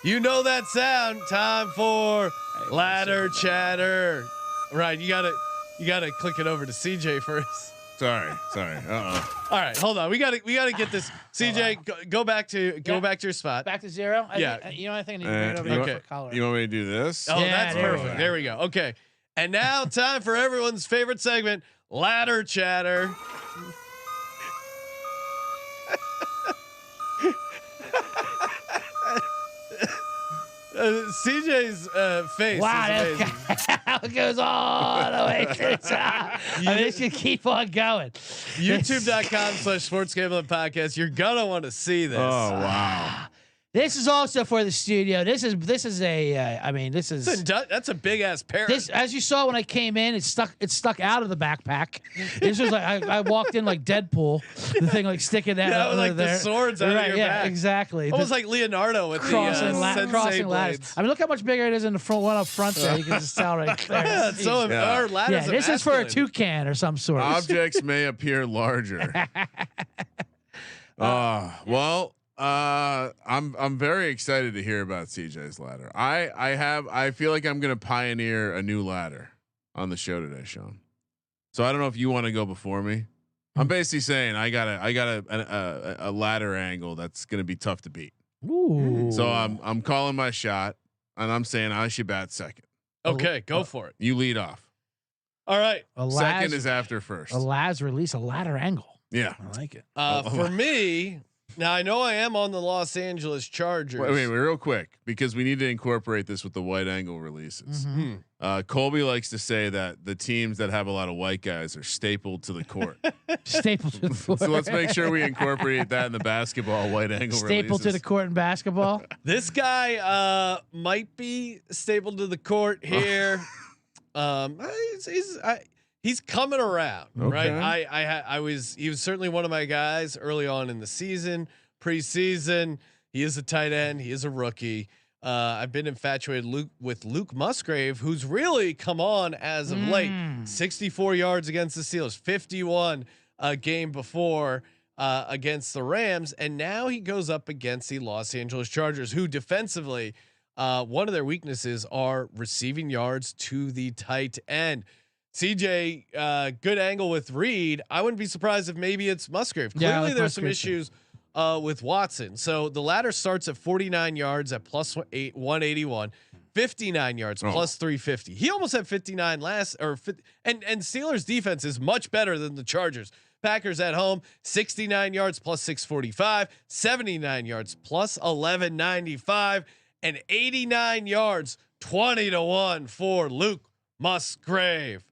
A: you know that sound. Time for ladder chatter. Right, you gotta click it over to CJ first.
D: Sorry.
A: All right, hold on. We gotta get this. CJ, go back to your spot.
E: Back to 0.
A: Yeah.
E: I think I need to bring it over
D: you,
E: here
A: okay.
E: for color.
D: you want me to do this?
A: Oh,
E: Yeah,
A: that's
E: there we
A: perfect.
E: go.
A: There we go. Okay. And now time for everyone's favorite segment, ladder chatter. CJ's face
E: Wow,
A: is amazing.
E: that goes all the way to the top. I mean, it should keep on going.
A: YouTube.com/sports gambling podcast. You're gonna want to see this.
D: Oh wow.
E: This is also for the studio. This is a. I mean, this is.
A: That's a big ass parrot.
E: This, as you saw when I came in, it's stuck out of the backpack. This was like I walked in like Deadpool, the thing like sticking out.
A: Yeah, with like
E: there.
A: the swords out of your back.
E: Exactly.
A: Almost like Leonardo with
E: crossing,
A: the
E: crossing
A: sensei
E: ladders.
A: blades.
E: I mean, look how much bigger it is in the front one up front there. You can just tell right there.
A: Yeah, it's so our ladders.
E: Yeah, this is for a
A: masculine.
E: toucan or some sort.
D: Objects may appear larger. Well, I'm very excited to hear about CJ's ladder. I feel like I'm gonna pioneer a new ladder on the show today, Sean. So I don't know if you want to go before me. I'm basically saying I got a ladder angle that's gonna be tough to beat.
E: Ooh.
D: So I'm calling my shot, and I'm saying I should bat second.
A: Okay, go for it.
D: You lead off.
A: All right.
D: Second is after first.
E: A Laz release a ladder angle.
D: Yeah.
E: I like it.
A: For me, now I know I am on the Los Angeles Chargers.
D: Wait, real quick, because we need to incorporate this with the white angle releases. Colby likes to say that the teams that have a lot of white guys are stapled to the court.
E: Stapled to the floor.
D: So let's make sure we incorporate that in the basketball white angle
E: Stapled to the
D: releases.
E: court in basketball.
A: This guy might be stapled to the court here. He's coming around, right? He was certainly one of my guys early on in the season, preseason. He is a tight end. He is a rookie. I've been infatuated with Luke Musgrave, who's really come on as of late. 64 yards against the Steelers, 51 a game before against the Rams, and now he goes up against the Los Angeles Chargers, who defensively, one of their weaknesses are receiving yards to the tight end. CJ, good angle with Reed. I wouldn't be surprised if maybe it's Musgrave. Clearly,
E: like
A: there's some
E: Musgrave
A: issues with Watson. So the ladder starts at 49 yards at plus 181, 59 yards plus 350. He almost had 59 last, and Steelers defense is much better than the Chargers. Packers at home, 69 yards plus 645, 79 yards plus 1195, and 89 yards 20-1 for Luke Musgrave.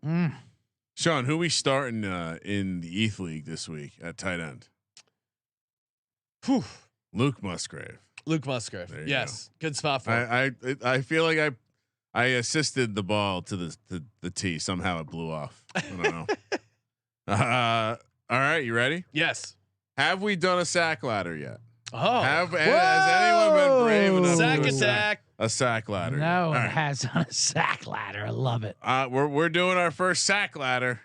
D: Sean, who we starting in the ETH League this week at tight end?
A: Whew.
D: Luke Musgrave.
A: Luke Musgrave. Yes, good spot for him.
D: I feel like I assisted the ball to the tee. Somehow it blew off. I don't know. All right, you ready?
A: Yes.
D: Have we done a sack ladder yet?
A: Oh,
D: Has anyone been brave enough
A: sack
D: to do
A: attack.
D: a sack ladder?
E: No,
D: All
E: it
D: right.
E: has on a sack ladder. I love it.
D: We're doing our first sack ladder,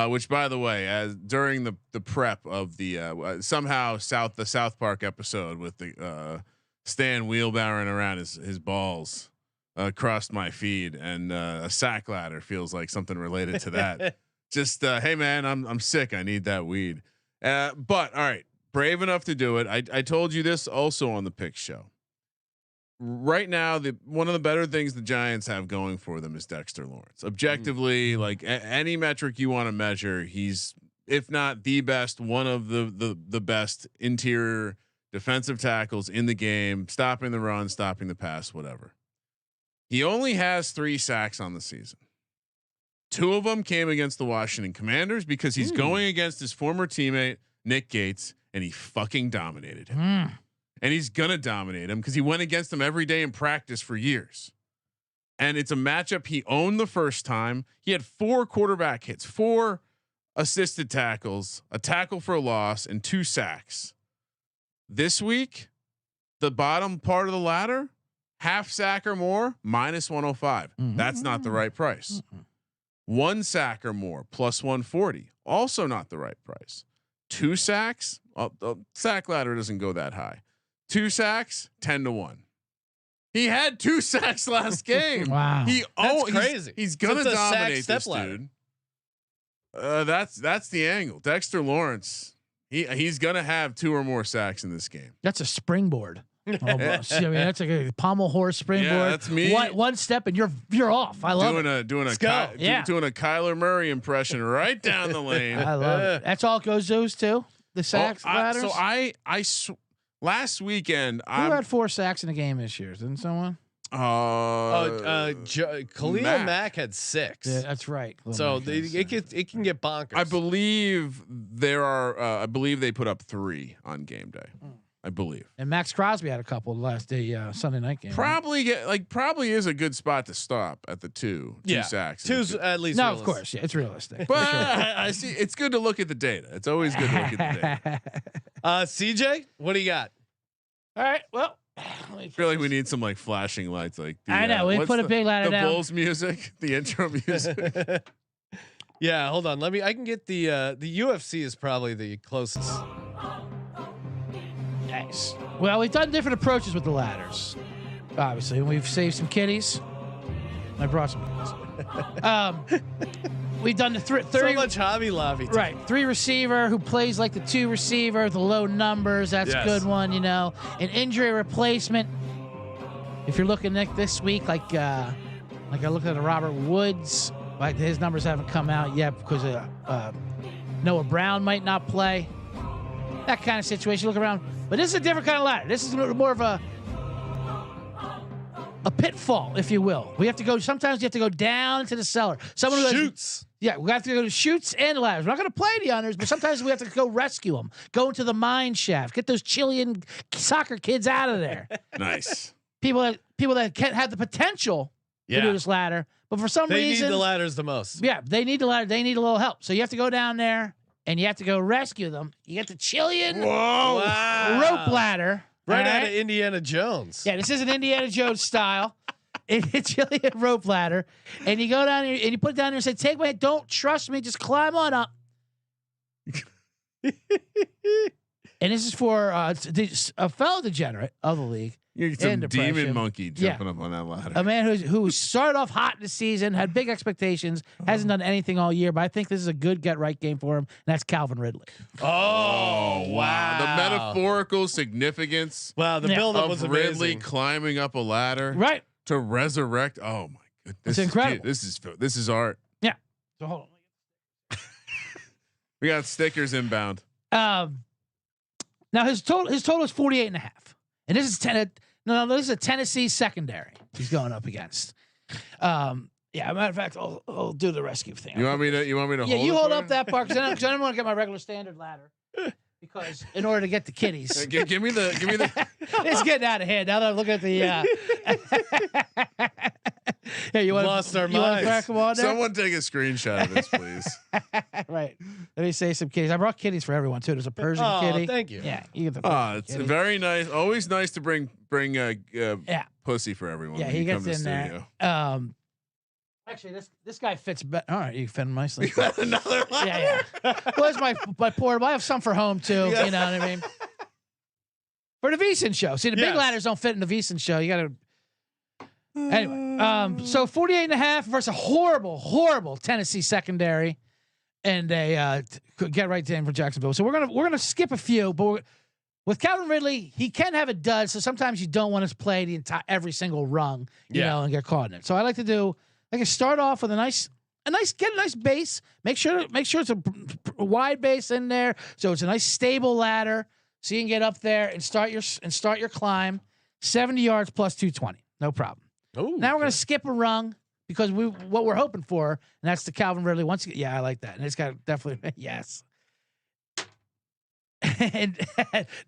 D: which by the way, as during the prep of the somehow the South Park episode with the Stan wheelbarrowing around his balls crossed my feed, and a sack ladder feels like something related to that. Just hey man, I'm sick. I need that weed. But all right, brave enough to do it. I told you this also on the pick show. Right now, one of the better things the Giants have going for them is Dexter Lawrence. Objectively, like any metric you want to measure, he's, if not the best, one of the best interior defensive tackles in the game, stopping the run, stopping the pass, whatever. He only has 3 sacks on the season. 2 of them came against the Washington Commanders because he's going against his former teammate Nick Gates, and he fucking dominated him. And he's gonna dominate him because he went against him every day in practice for years. And it's a matchup he owned the first time. He had 4 quarterback hits, 4 assisted tackles, a tackle for a loss, and 2 sacks. This week, the bottom part of the ladder, half sack or more, minus 105. That's not the right price. 1 sack or more, plus 140. Also not the right price. 2 sacks, Sack ladder doesn't go that high. 2 sacks, 10-1. He had 2 sacks last game.
E: Wow,
A: That's crazy.
D: He's gonna
A: So it's a sack
D: dominate
A: step
D: this
A: ladder.
D: dude. That's the angle. Dexter Lawrence. He's gonna have 2 or more sacks in this game.
E: that's a springboard. Almost. I mean, that's like a pommel horse springboard.
D: Yeah, that's me.
E: One step and you're off. I love it.
D: Doing a
E: Yeah.
D: doing a Kyler Murray impression right down the lane.
E: I love it. That's all it goes those two. The sacks ladders.
D: Last weekend
E: Who had 4 sacks in a game this year? Didn't someone?
A: Khalil Mack had 6.
E: Yeah, that's right.
A: So it can get bonkers.
D: I believe there are. I believe they put up 3 on game day. I believe.
E: And Max Crosby had a couple last day Sunday night game.
D: Probably is a good spot to stop at the 2 sacks.
A: 2's at least.
E: No,
A: realistic.
E: of course, yeah, it's realistic.
D: But I see. It's good to look at the data. It's always good to look at the data.
A: CJ, what do you got?
E: All right. Well,
D: I feel like we need some like flashing lights. Like
E: I know we put a big ladder
D: the
E: down.
D: Bulls music, the intro music.
A: Yeah, hold on. I can get the UFC is probably the closest.
E: Nice. Well, we've done different approaches with the ladders. Obviously, and we've saved some kitties. I brought some kitties. We've done the 30.
A: So much Hobby Lobby.
E: Right. 3 receiver who plays like the 2 receiver, the low numbers. That's a good one, you know. An injury replacement. If you're looking at this week, like I looked at a Robert Woods, like his numbers haven't come out yet because Noah Brown might not play. That kind of situation. Look around. But this is a different kind of ladder. This is more of a pitfall, if you will. Sometimes you have to go down into the cellar. Someone who
A: Shoots.
E: Yeah, we have to go to shoots and ladders. We're not going to play the unders, but sometimes we have to go rescue them. Go into the mine shaft. Get those Chilean soccer kids out of there.
D: Nice.
E: People that can't have the potential to do this ladder, but for some reason
A: they need the ladders the most.
E: Yeah, they need the ladder. They need a little help. So you have to go down there and you have to go rescue them. You get the Chilean rope ladder.
A: Right out of Indiana Jones.
E: Yeah, this is an Indiana Jones style. It's really a rope ladder. And you go down here and you put it down there and say, take my, don't trust me, just climb on up. And this is for a fellow degenerate of the league.
D: You're some demon monkey jumping up on that ladder.
E: A man who started off hot in the season, had big expectations, hasn't done anything all year, but I think this is a good get-right game for him, and that's Calvin Ridley.
A: Oh, wow.
D: The metaphorical significance
A: the build-up was
D: Ridley
A: amazing.
D: climbing up a ladder.
E: Right.
D: To resurrect. Oh, my goodness.
E: It's incredible.
D: This is art.
E: Yeah. So hold on.
D: We got stickers inbound.
E: Now his total is 48.5. And this is this is a Tennessee secondary he's going up against. Yeah, matter of fact, I'll do the rescue thing.
D: You want me to hold
E: you
D: it
E: hold
D: for
E: up that part because I don't want to get my regular standard ladder. Because in order to get the kitties,
D: give me the.
E: It's getting out of hand. Now that I'm looking at the. Hey, you want
A: lost our
E: minds? You want to crack them on there?
D: Someone take a screenshot of this, please.
E: Right. Let me say some kitties. I brought kitties for everyone too. There's a Persian kitty.
A: Thank you.
E: Yeah, you get the.
D: It's very nice. Always nice to bring pussy for everyone.
E: Yeah,
D: when
E: he
D: you
E: gets
D: come to
E: in
D: studio.
E: there. Actually, this guy fits better. All right, you fit him nicely.
D: Another ladder.
E: Yeah. Well, it's my portable. I have some for home too.
D: Yeah.
E: You know what I mean? For the VSiN show. See, the big ladders don't fit in the VSiN show. You got to. Anyway, so 48.5 versus a horrible Tennessee secondary, and they could get right in for Jacksonville. So we're gonna skip a few, but with Calvin Ridley, he can have a dud. So sometimes you don't want to play every single rung, you know, and get caught in it. So I like to start off with a nice base. Make sure it's a wide base in there, so it's a nice stable ladder, so you can get up there and start your climb. 70 yards plus 220, no problem.
A: Ooh,
E: now we're gonna skip a rung because what we're hoping for, and that's the Calvin Ridley. I like that, and it's got definitely yes. And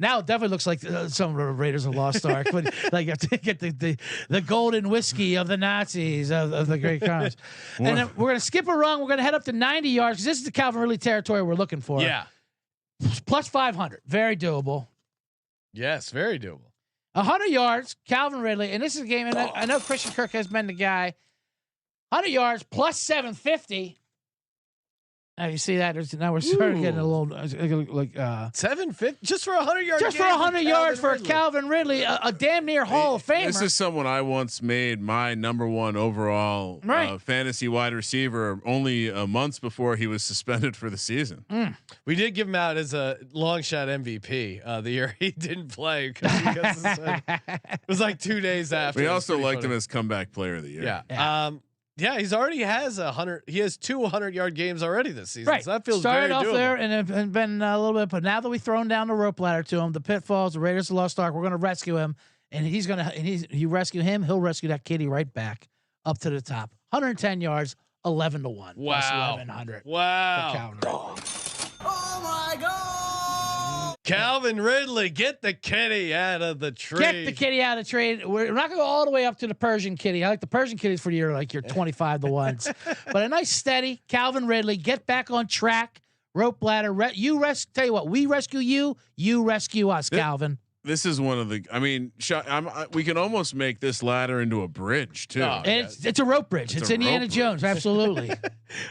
E: now it definitely looks like some of the Raiders of the Lost Ark, but like you have to get the golden whiskey of the Nazis of the great crimes. And then we're gonna skip a rung. We're gonna head up to 90 yards because this is the Calvin Ridley territory we're looking for.
A: Yeah.
E: Plus 500, very doable.
A: Yes, very doable.
E: 100 yards, Calvin Ridley, and this is a game. And I know Christian Kirk has been the guy. 100 yards plus 750. You see that? Now we're starting getting a little like
A: 750 just for 100 yards.
E: just for 100 yards for Calvin Ridley, a damn near Hall of Famer.
D: This is someone I once made my number one overall fantasy wide receiver only months before he was suspended for the season.
A: We did give him out as a long shot MVP the year he didn't play because it was like 2 days after.
D: We also liked him as comeback player of the year.
A: Yeah. Yeah, he's already has 100. He has 2 100-yard games already this season.
E: Right.
A: So that feels
E: started
A: very
E: off
A: doable.
E: there and been a little bit, but now that we've thrown down the rope ladder to him, the pitfalls, the Raiders of the Lost Ark, we're going to rescue him, and you rescue him, he'll rescue that kitty right back up to the top. 110 yards, 11-1.
A: Wow.
E: Plus 1100.
A: Wow.
F: Oh my God!
A: Calvin Ridley, get the kitty out of the tree.
E: Get the kitty out of the trade. We're not going to go all the way up to the Persian kitty. I like the Persian kitties for your 25-1s, but a nice steady Calvin Ridley. Get back on track. Rope ladder. Tell you what, we rescue you. You rescue us, Calvin.
D: This is one of the. I mean, we can almost make this ladder into a bridge too.
A: Oh,
E: And it's a rope bridge. It's
D: a
E: Indiana
D: rope
E: Jones.
D: bridge.
E: Absolutely.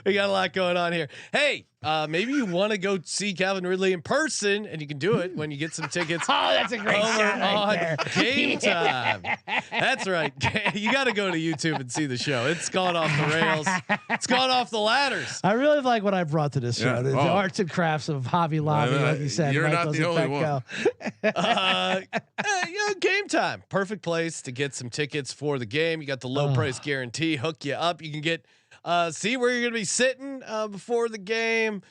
A: We got a lot going on here. Hey, maybe you want to go see Calvin Ridley in person, and you can do it when you get some tickets.
E: Oh, that's a great
A: over
E: shot right
A: on
E: there.
A: Game Time. That's right. You got to go to YouTube and see the show. It's gone off the rails. It's gone off the ladders.
E: I really like what I brought to this show.
D: Yeah.
E: The arts and crafts of Hobby Lobby, like you said.
D: You're not
E: Michael's
D: the only
E: and Petco.
A: Game Time. Perfect place to get some tickets for the game. You got the low price guarantee. Hook you up. You can get see where you're going to be sitting before the game.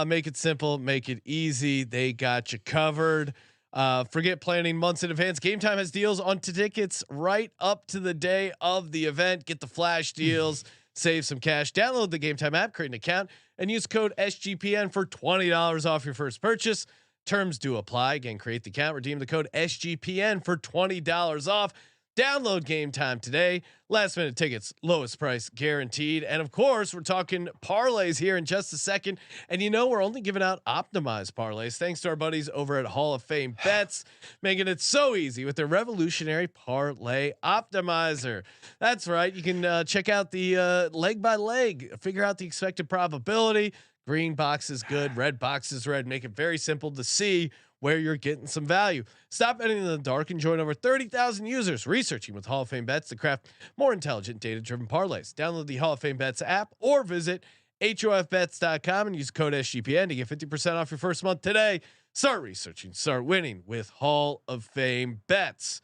A: Make it simple. Make it easy. They got you covered. Forget planning months in advance. Game Time has deals on tickets right up to the day of the event. Get the flash deals. Save some cash. Download the Game Time app, create an account, and use code SGPN for $20 off your first purchase. Terms do apply. Again, create the account, redeem the code SGPN for $20 off. Download Game Time today. Last minute tickets, lowest price guaranteed. And of course, we're talking parlays here in just a second. And we're only giving out optimized parlays thanks to our buddies over at Hall of Fame Bets, making it so easy with their revolutionary parlay optimizer. That's right. You can check out the leg by leg, figure out the expected probability. Green box is good. Red box is red. Make it very simple to see where you're getting some value. Stop betting in the dark and join over 30,000 users researching with Hall of Fame Bets to craft more intelligent, data-driven parlays. Download the Hall of Fame Bets app or visit HOFBets.com and use code SGPN to get 50% off your first month today. Start researching, start winning with Hall of Fame Bets.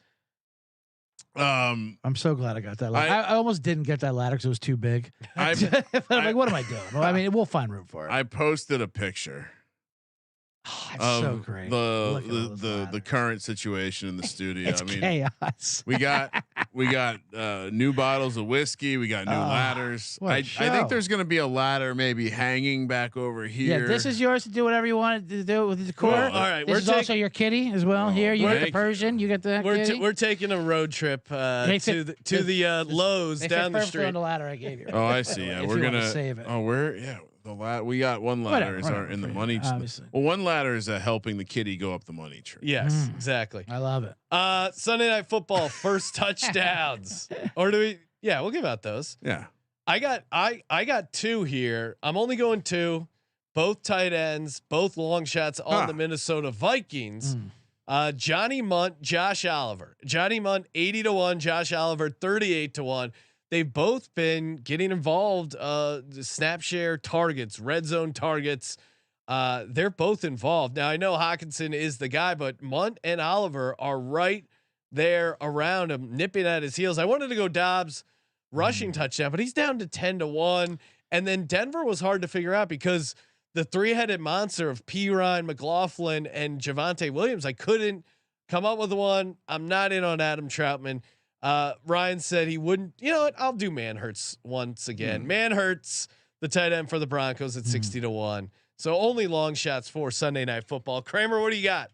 E: I'm so glad I got that ladder. I almost didn't get that ladder because it was too big. I'm like, what am I doing? Well, I mean, we'll find room for it.
D: I posted a picture.
E: It's so great.
D: The current situation in the studio.
E: It's chaos.
D: we got new bottles of whiskey. We got new ladders. I think there's going to be a ladder maybe hanging back over here.
E: Yeah, this is yours to do whatever you want to do with the decor.
A: Well, all right,
E: this is also your kitty as well. Here, you get the Persian. You get the kitty.
A: We're taking a road trip to the Lowe's down the street.
E: On the ladder I gave you.
D: Oh, I see. Yeah, we're gonna
E: save it.
D: Oh, we got one ladder in the money tree. Well, one ladder is helping the kitty go up the money tree.
A: Yes, exactly.
E: I love it.
A: Sunday Night Football first touchdowns, or do we? Yeah, we'll give out those.
D: Yeah,
A: I got 2 here. I'm only going 2, both tight ends, both long shots on the Minnesota Vikings. Johnny Munt, Josh Oliver. Johnny Munt 80-1, Josh Oliver 38-1. They've both been getting involved. Snap share targets, red zone targets. They're both involved. Now I know Hawkinson is the guy, but Munt and Oliver are right there around him, nipping at his heels. I wanted to go Dobbs rushing touchdown, but he's down to 10-1. And then Denver was hard to figure out because the 3-headed monster of Ryan McLaughlin and Javonte Williams, I couldn't come up with one. I'm not in on Adam Troutman. Ryan said he wouldn't. You know what? I'll do Manhurts once again. Manhurts, the tight end for the Broncos at 60-1. So only long shots for Sunday Night Football. Kramer, what do you got?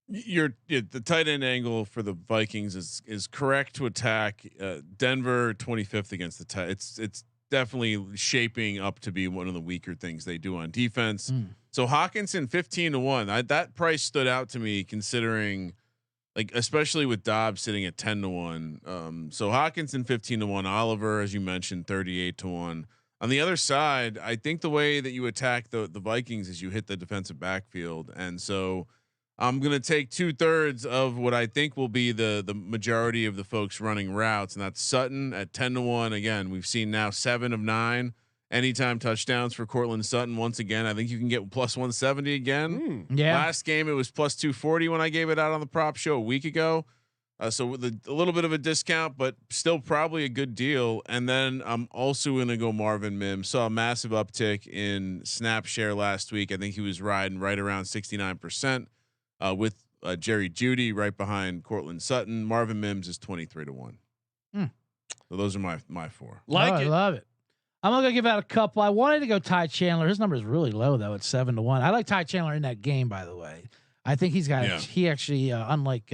D: The tight end angle for the Vikings is correct to attack. Denver 25th against the tight. It's definitely shaping up to be one of the weaker things they do on defense. So Hawkinson 15-1. That price stood out to me considering. Like, especially with Dobbs sitting at 10-1. So Hawkinson 15-1, Oliver, as you mentioned, 38-1. On the other side, I think the way that you attack the Vikings is you hit the defensive backfield, and so I'm going to take 2/3 of what I think will be the majority of the folks running routes, and that's Sutton at 10-1. Again, we've seen now 7 of 9 anytime touchdowns for Cortland Sutton. Once again, I think you can get plus 170 again.
E: Yeah.
D: Last game it was plus 240 when I gave it out on the prop show a week ago. So with a little bit of a discount, but still probably a good deal. And then I'm also going to go Marvin Mims. Saw a massive uptick in snap share last week. I think he was riding right around 69% with Jerry Jeudy right behind Cortland Sutton. Marvin Mims is 23-1. So those are my 4.
E: I love it. I'm going to give out a couple. I wanted to go Ty Chandler. His number is really low though. It's 7-1. I like Ty Chandler in that game, by the way. I think he's got. He actually, unlike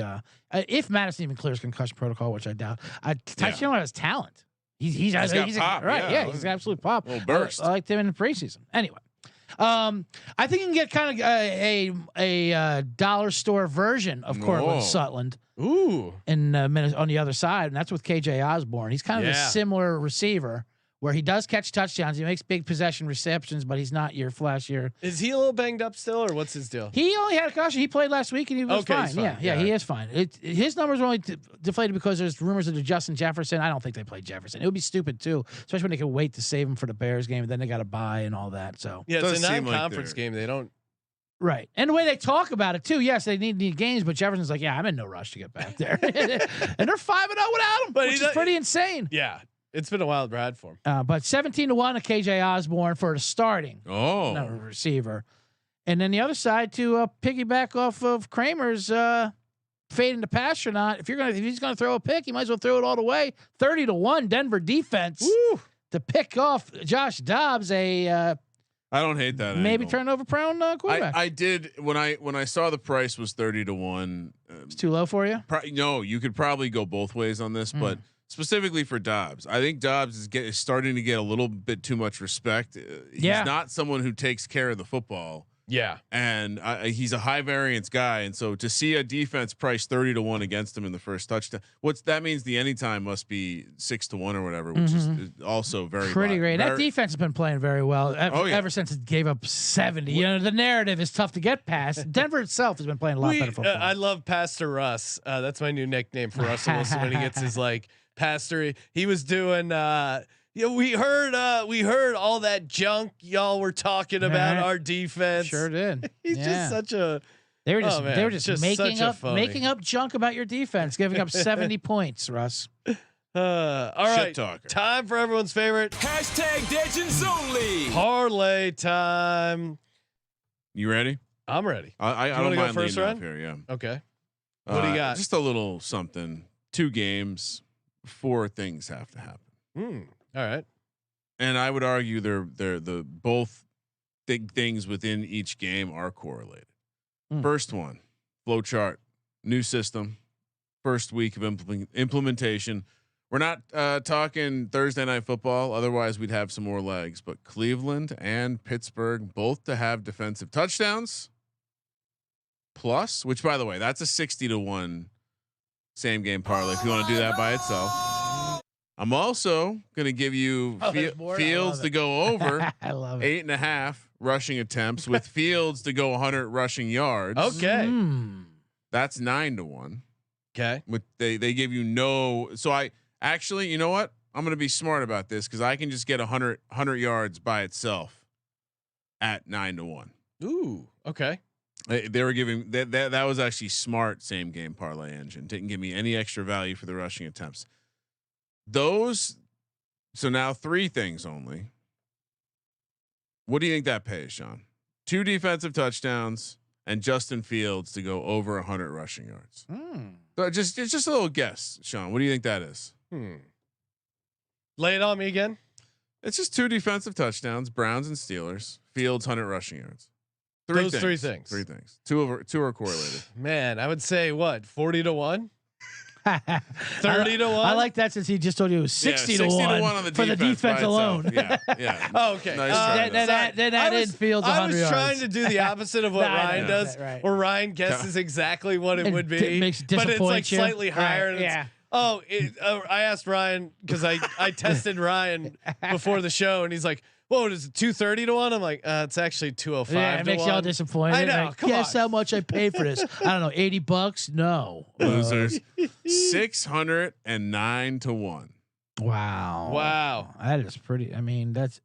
E: if Madison even clears concussion protocol, which I doubt, Ty Chandler has talent. He's got pop, right? Yeah, he's absolute pop.
D: Little burst.
E: I liked him in the preseason. Anyway, I think you can get kind of a dollar store version of Cortland Sutton.
A: Ooh,
E: In on the other side, and that's with KJ Osborne. He's kind of a similar receiver, where he does catch touchdowns. He makes big possession receptions, but he's not your flashier.
A: Is he a little banged up still, or what's his deal?
E: He only had a concussion. He played last week and he was fine. Yeah, he is fine. His numbers are only deflated because there's rumors of Justin Jefferson. I don't think they played Jefferson. It would be stupid too, especially when they could wait to save him for the Bears game, and then they got to buy and all that. So
A: yeah, it's a
D: Doesn't seem like
A: non-conference game. They don't.
E: right, and the way they talk about it too. Yes, they need games, but Jefferson's like, yeah, I'm in no rush to get back there, and they're 5-0 without him, which is pretty insane.
A: Yeah. It's been a wild ride for him.
E: But 17-1 to KJ Osborne for the starting receiver. And then the other side to piggyback off of Kramer's fade into pass or not. If he's gonna throw a pick, he might as well throw it all the way. 30-1 Denver defense to pick off Josh Dobbs,
D: I don't hate that.
E: maybe
D: angle.
E: turnover prone quarterback.
D: I did when I saw the price was 30-1.
E: It's too low for you.
D: No, you could probably go both ways on this, but specifically for Dobbs, I think Dobbs is starting to get a little bit too much respect. He's not someone who takes care of the football.
A: Yeah,
D: and he's a high variance guy, and so to see a defense price 30-1 against him in the first touchdown, that means the anytime must be 6-1 or whatever, which is also pretty
E: great. That defense has been playing very well ever since it gave up 70. You know, the narrative is tough to get past. Denver itself has been playing a lot better football.
A: I love Pastor Russ. That's my new nickname for Russell Wilson when he gets his pastor. He was doing. We heard all that junk y'all were talking about our defense.
E: Sure did.
A: He's just such a.
E: They were just making up junk about your defense, giving up 70 points, Russ.
A: All right,
D: talker.
A: Time for everyone's favorite
G: #Legends Only
A: parlay time.
D: You ready?
A: I'm ready.
D: I don't mind
A: go first
D: leading
A: round
D: off here. Yeah.
A: Okay. What do you got?
D: Just a little something. 2 games, 4 things have to happen.
A: All right.
D: And I would argue they're the both big things within each game are correlated. First one, flow chart, new system, first week of implementation. We're not talking Thursday night football. Otherwise we'd have some more legs, but Cleveland and Pittsburgh both to have defensive touchdowns plus, which by the way, that's a 60-1 same game parlay. If you want to do that by itself. I'm also going to give you Fields to go over.
E: I love it.
D: 8.5 rushing attempts with Fields to go 100 rushing yards.
A: Okay.
D: That's 9-1.
A: Okay.
D: With they give you no. So I actually, you know what? I'm going to be smart about this because I can just get 100 yards by itself at 9-1.
A: Ooh. Okay.
D: They were giving that was actually smart same game parlay engine. Didn't give me any extra value for the rushing attempts. So now 3 things only. What do you think that pays, Sean? 2 defensive touchdowns and Justin Fields to go over 100 rushing yards. So it's just a little guess, Sean. What do you think that is?
A: Lay it on me again.
D: It's just 2 defensive touchdowns, Browns and Steelers. Fields 100 rushing yards.
A: 3 things.
D: 3 things. 2 are correlated.
A: Man, I would say what 40-1. 30-1.
E: I like that since he just told you it was 60-1
D: on the
E: for the defense alone.
D: Yeah.
A: Oh, okay.
D: Nice try,
E: then add Fields 100
A: I was
E: yards.
A: trying to do the opposite of what Ryan does,
E: right.
A: where Ryan guesses exactly what it would be,
E: Makes
A: but it's like
E: disappoint you.
A: slightly higher. And
E: Yeah.
A: Oh, I asked Ryan because I tested Ryan before the show, and he's like, "Whoa, is it 230 to 1?" I'm like, "It's actually 205."
E: Yeah, it makes y'all disappointed.
A: I know.
E: Like,
A: Come
E: guess
A: on.
E: how much I paid for this? I don't know, $80. No,
D: Losers. 609 to 1.
E: Wow, that is pretty. I mean, that's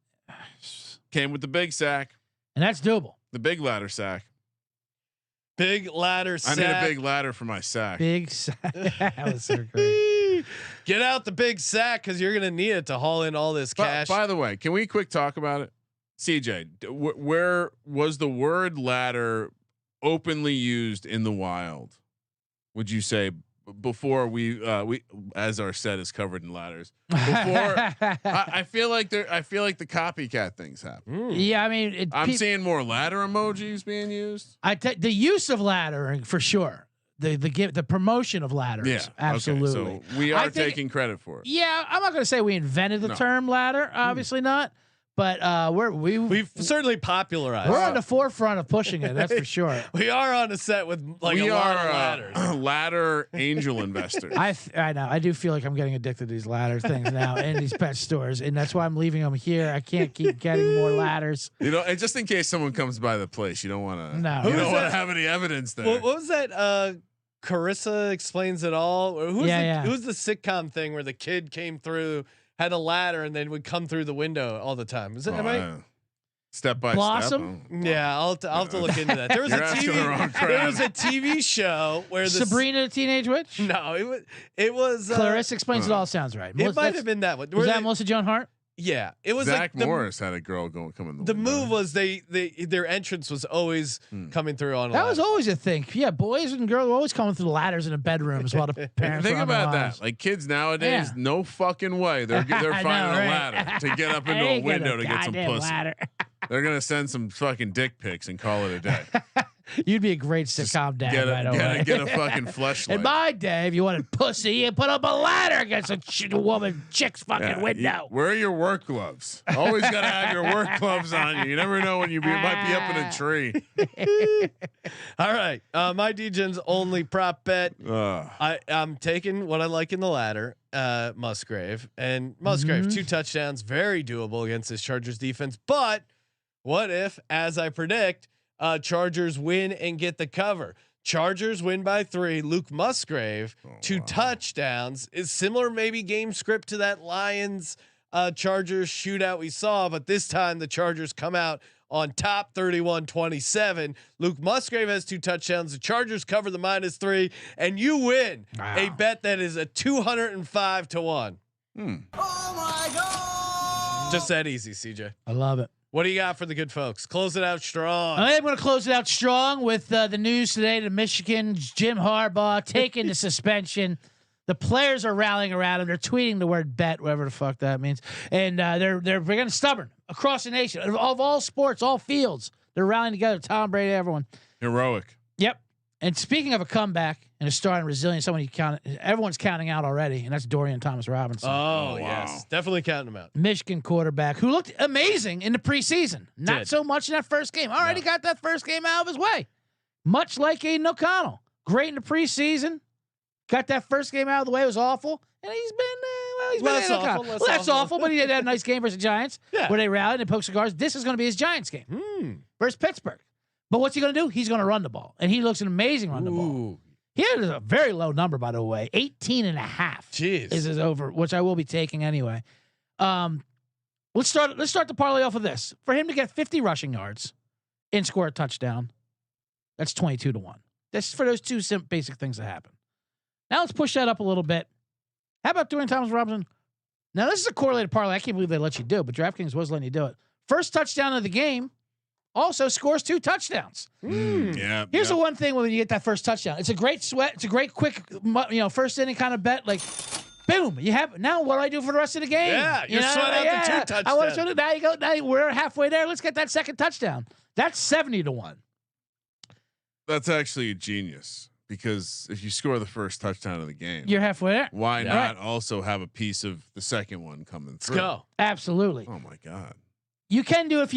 D: Came with the big sack,
E: and that's doable.
D: the big ladder sack.
A: Big ladder sack.
D: I need a big ladder for my sack.
E: Big sack. That was so great.
A: Get out the big sack because you're gonna need it to haul in all this cash.
D: By the way, can we quick talk about it? CJ, where was the word ladder openly used in the wild? Would you say before we as our set is covered in ladders? Before I feel like the copycat things happen.
E: Yeah, I mean,
D: I'm seeing more ladder emojis being used.
E: The use of laddering for sure. The promotion of ladders.
D: Yeah,
E: absolutely.
D: Okay, so we are taking credit for it.
E: Yeah, I'm not going to say we invented the term ladder. Obviously not. But we've
A: certainly popularized.
E: We're on the forefront of pushing it. That's for sure.
A: We are on a set with like a lot of ladders.
D: Ladder angel investors.
E: I know. I do feel like I'm getting addicted to these ladder things now in these pet stores, and that's why I'm leaving them here. I can't keep getting more ladders.
D: You know, and just in case someone comes by the place, you don't want to.
E: No,
D: you don't want to have any evidence there.
A: What was that? Carissa Explains It All. Who's the sitcom thing where the kid came through, had a ladder, and then would come through the window all the time? Is it? Am I?
D: Step by
E: Blossom?
D: step.
A: Yeah, I'll have to look into that. There was
D: You're
A: a
D: asking the wrong crowd.
A: There was a TV show where
E: Sabrina the Teenage Witch.
A: No, it was.
E: Clarissa Explains It All sounds right.
A: It might have been that one.
E: Was that Melissa Joan Hart?
A: Yeah, it was.
D: Zach
A: like
D: Morris had a girl come in the window.
A: move was their entrance was always coming through on.
E: That was always a thing. Yeah, boys and girls were always coming through the ladders in the bedrooms while the parents.
D: Think
E: were on
D: about
E: the
D: that.
E: lines.
D: Like kids nowadays, no fucking way they're finding a ladder to get up into a window to get some pussy. They're gonna send some fucking dick pics and call it a day.
E: You'd be a great sitcom dad, by the way.
D: Get a fucking fleshlight.
E: In my day, if you wanted pussy, you put up a ladder against a chick's fucking window.
D: Where are your work gloves? Always got to have your work gloves on you. You never know when you might be up in a tree.
A: All right, my DGen's only prop bet. I'm taking what I like in the ladder, Musgrave, and Musgrave 2 touchdowns, very doable against this Chargers defense. But what if, as I predict, Chargers win and get the cover? Chargers win by 3. Luke Musgrave 2 touchdowns is similar, maybe game script to that Lions Chargers shootout we saw, but this time the Chargers come out on top 31-27. Luke Musgrave has 2 touchdowns. The Chargers cover the -3, and you win a bet that is a 205 to 1.
F: Oh my God.
A: Just that easy, CJ.
E: I love it.
A: What do you got for the good folks? Close it out strong.
E: I am going to close it out strong with the news today to Michigan. Jim Harbaugh taking the suspension. The players are rallying around him. They're tweeting the word bet, whatever the fuck that means. And they're getting stubborn across the nation of all sports, all fields. They're rallying together. Tom Brady, everyone.
D: Heroic.
E: Yep. And speaking of a comeback and a star in resilience, everyone's counting out already, and that's Dorian Thomas-Robinson.
A: Oh, yes. Definitely counting them out.
E: Michigan quarterback who looked amazing in the preseason. Not so much in that first game. Already got that first game out of his way. Much like Aiden O'Connell. Great in the preseason. Got that first game out of the way. It was awful. And he's been less awful, but he did have a nice game versus the Giants where they rallied and poked cigars. This is going to be his Giants game versus Pittsburgh. But what's he going to do? He's going to run the ball. And he looks an amazing run the ball. He had a very low number, by the way. 18.5.
A: Jeez.
E: Is his over, which I will be taking anyway. Let's start the parlay off of this. For him to get 50 rushing yards and score a touchdown, that's 22 to 1. That's for those 2 basic things that happen. Now let's push that up a little bit. How about Dorian Thomas-Robinson? Now this is a correlated parlay. I can't believe they let you do it, but DraftKings was letting you do it. First touchdown of the game. Also scores 2 touchdowns.
D: Yeah.
E: Here's the one thing when you get that first touchdown. It's a great sweat. It's a great quick, first inning kind of bet. Like, boom, you have now. What do I do for the rest of the game?
A: Yeah, you're sweating out the 2 touchdowns.
E: I want to sweat it. Now you go. Now we're halfway there. Let's get that second touchdown. That's 70 to 1.
D: That's actually a genius because if you score the first touchdown of the game,
E: you're halfway there.
D: Why not also have a piece of the second one coming through?
A: Let's go.
E: Absolutely.
D: Oh my God.
E: You can do if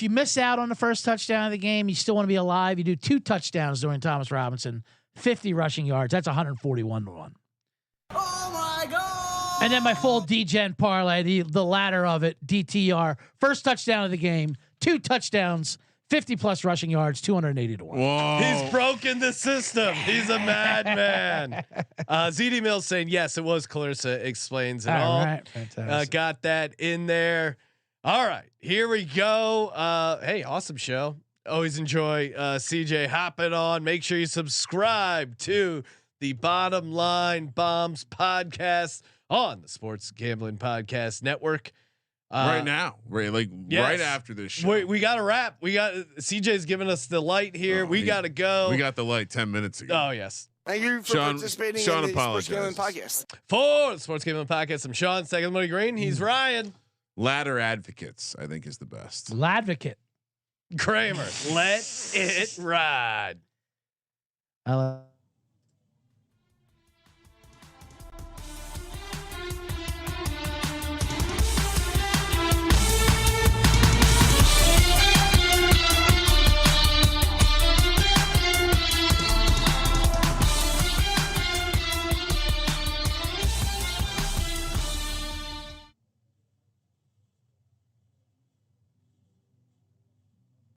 E: you miss out on the first touchdown of the game, you still want to be alive. You do 2 touchdowns during Thomas Robinson, 50 rushing yards. That's 141 to 1.
F: Oh my God.
E: And then my full D-Gen parlay, the latter of it, DTR, first touchdown of the game, 2 touchdowns, 50 plus rushing yards, 280 to 1.
D: Whoa.
A: He's broken the system. He's a madman. ZD Mills saying yes, it was Clarissa explains it all.
E: Right, fantastic.
A: Got that in there. All right, here we go. Hey, awesome show. Always enjoy CJ hopping on. Make sure you subscribe to the Bottom Line Bombs podcast on the Sports Gambling Podcast Network.
D: Right now, right after this show.
A: We got to wrap. We got CJ's giving us the light here. We got to go.
D: We got the light 10 minutes ago.
A: Oh yes.
F: Thank you for participating
D: Sean
F: in the Sports Gambling
D: apologizes.
F: Podcast.
A: For the Sports Gambling Podcast, I'm Sean. Second Money Green. He's Ryan.
D: Ladder Advocates, I think, is the best.
E: Ladvocate.
A: Kramer. Let it ride.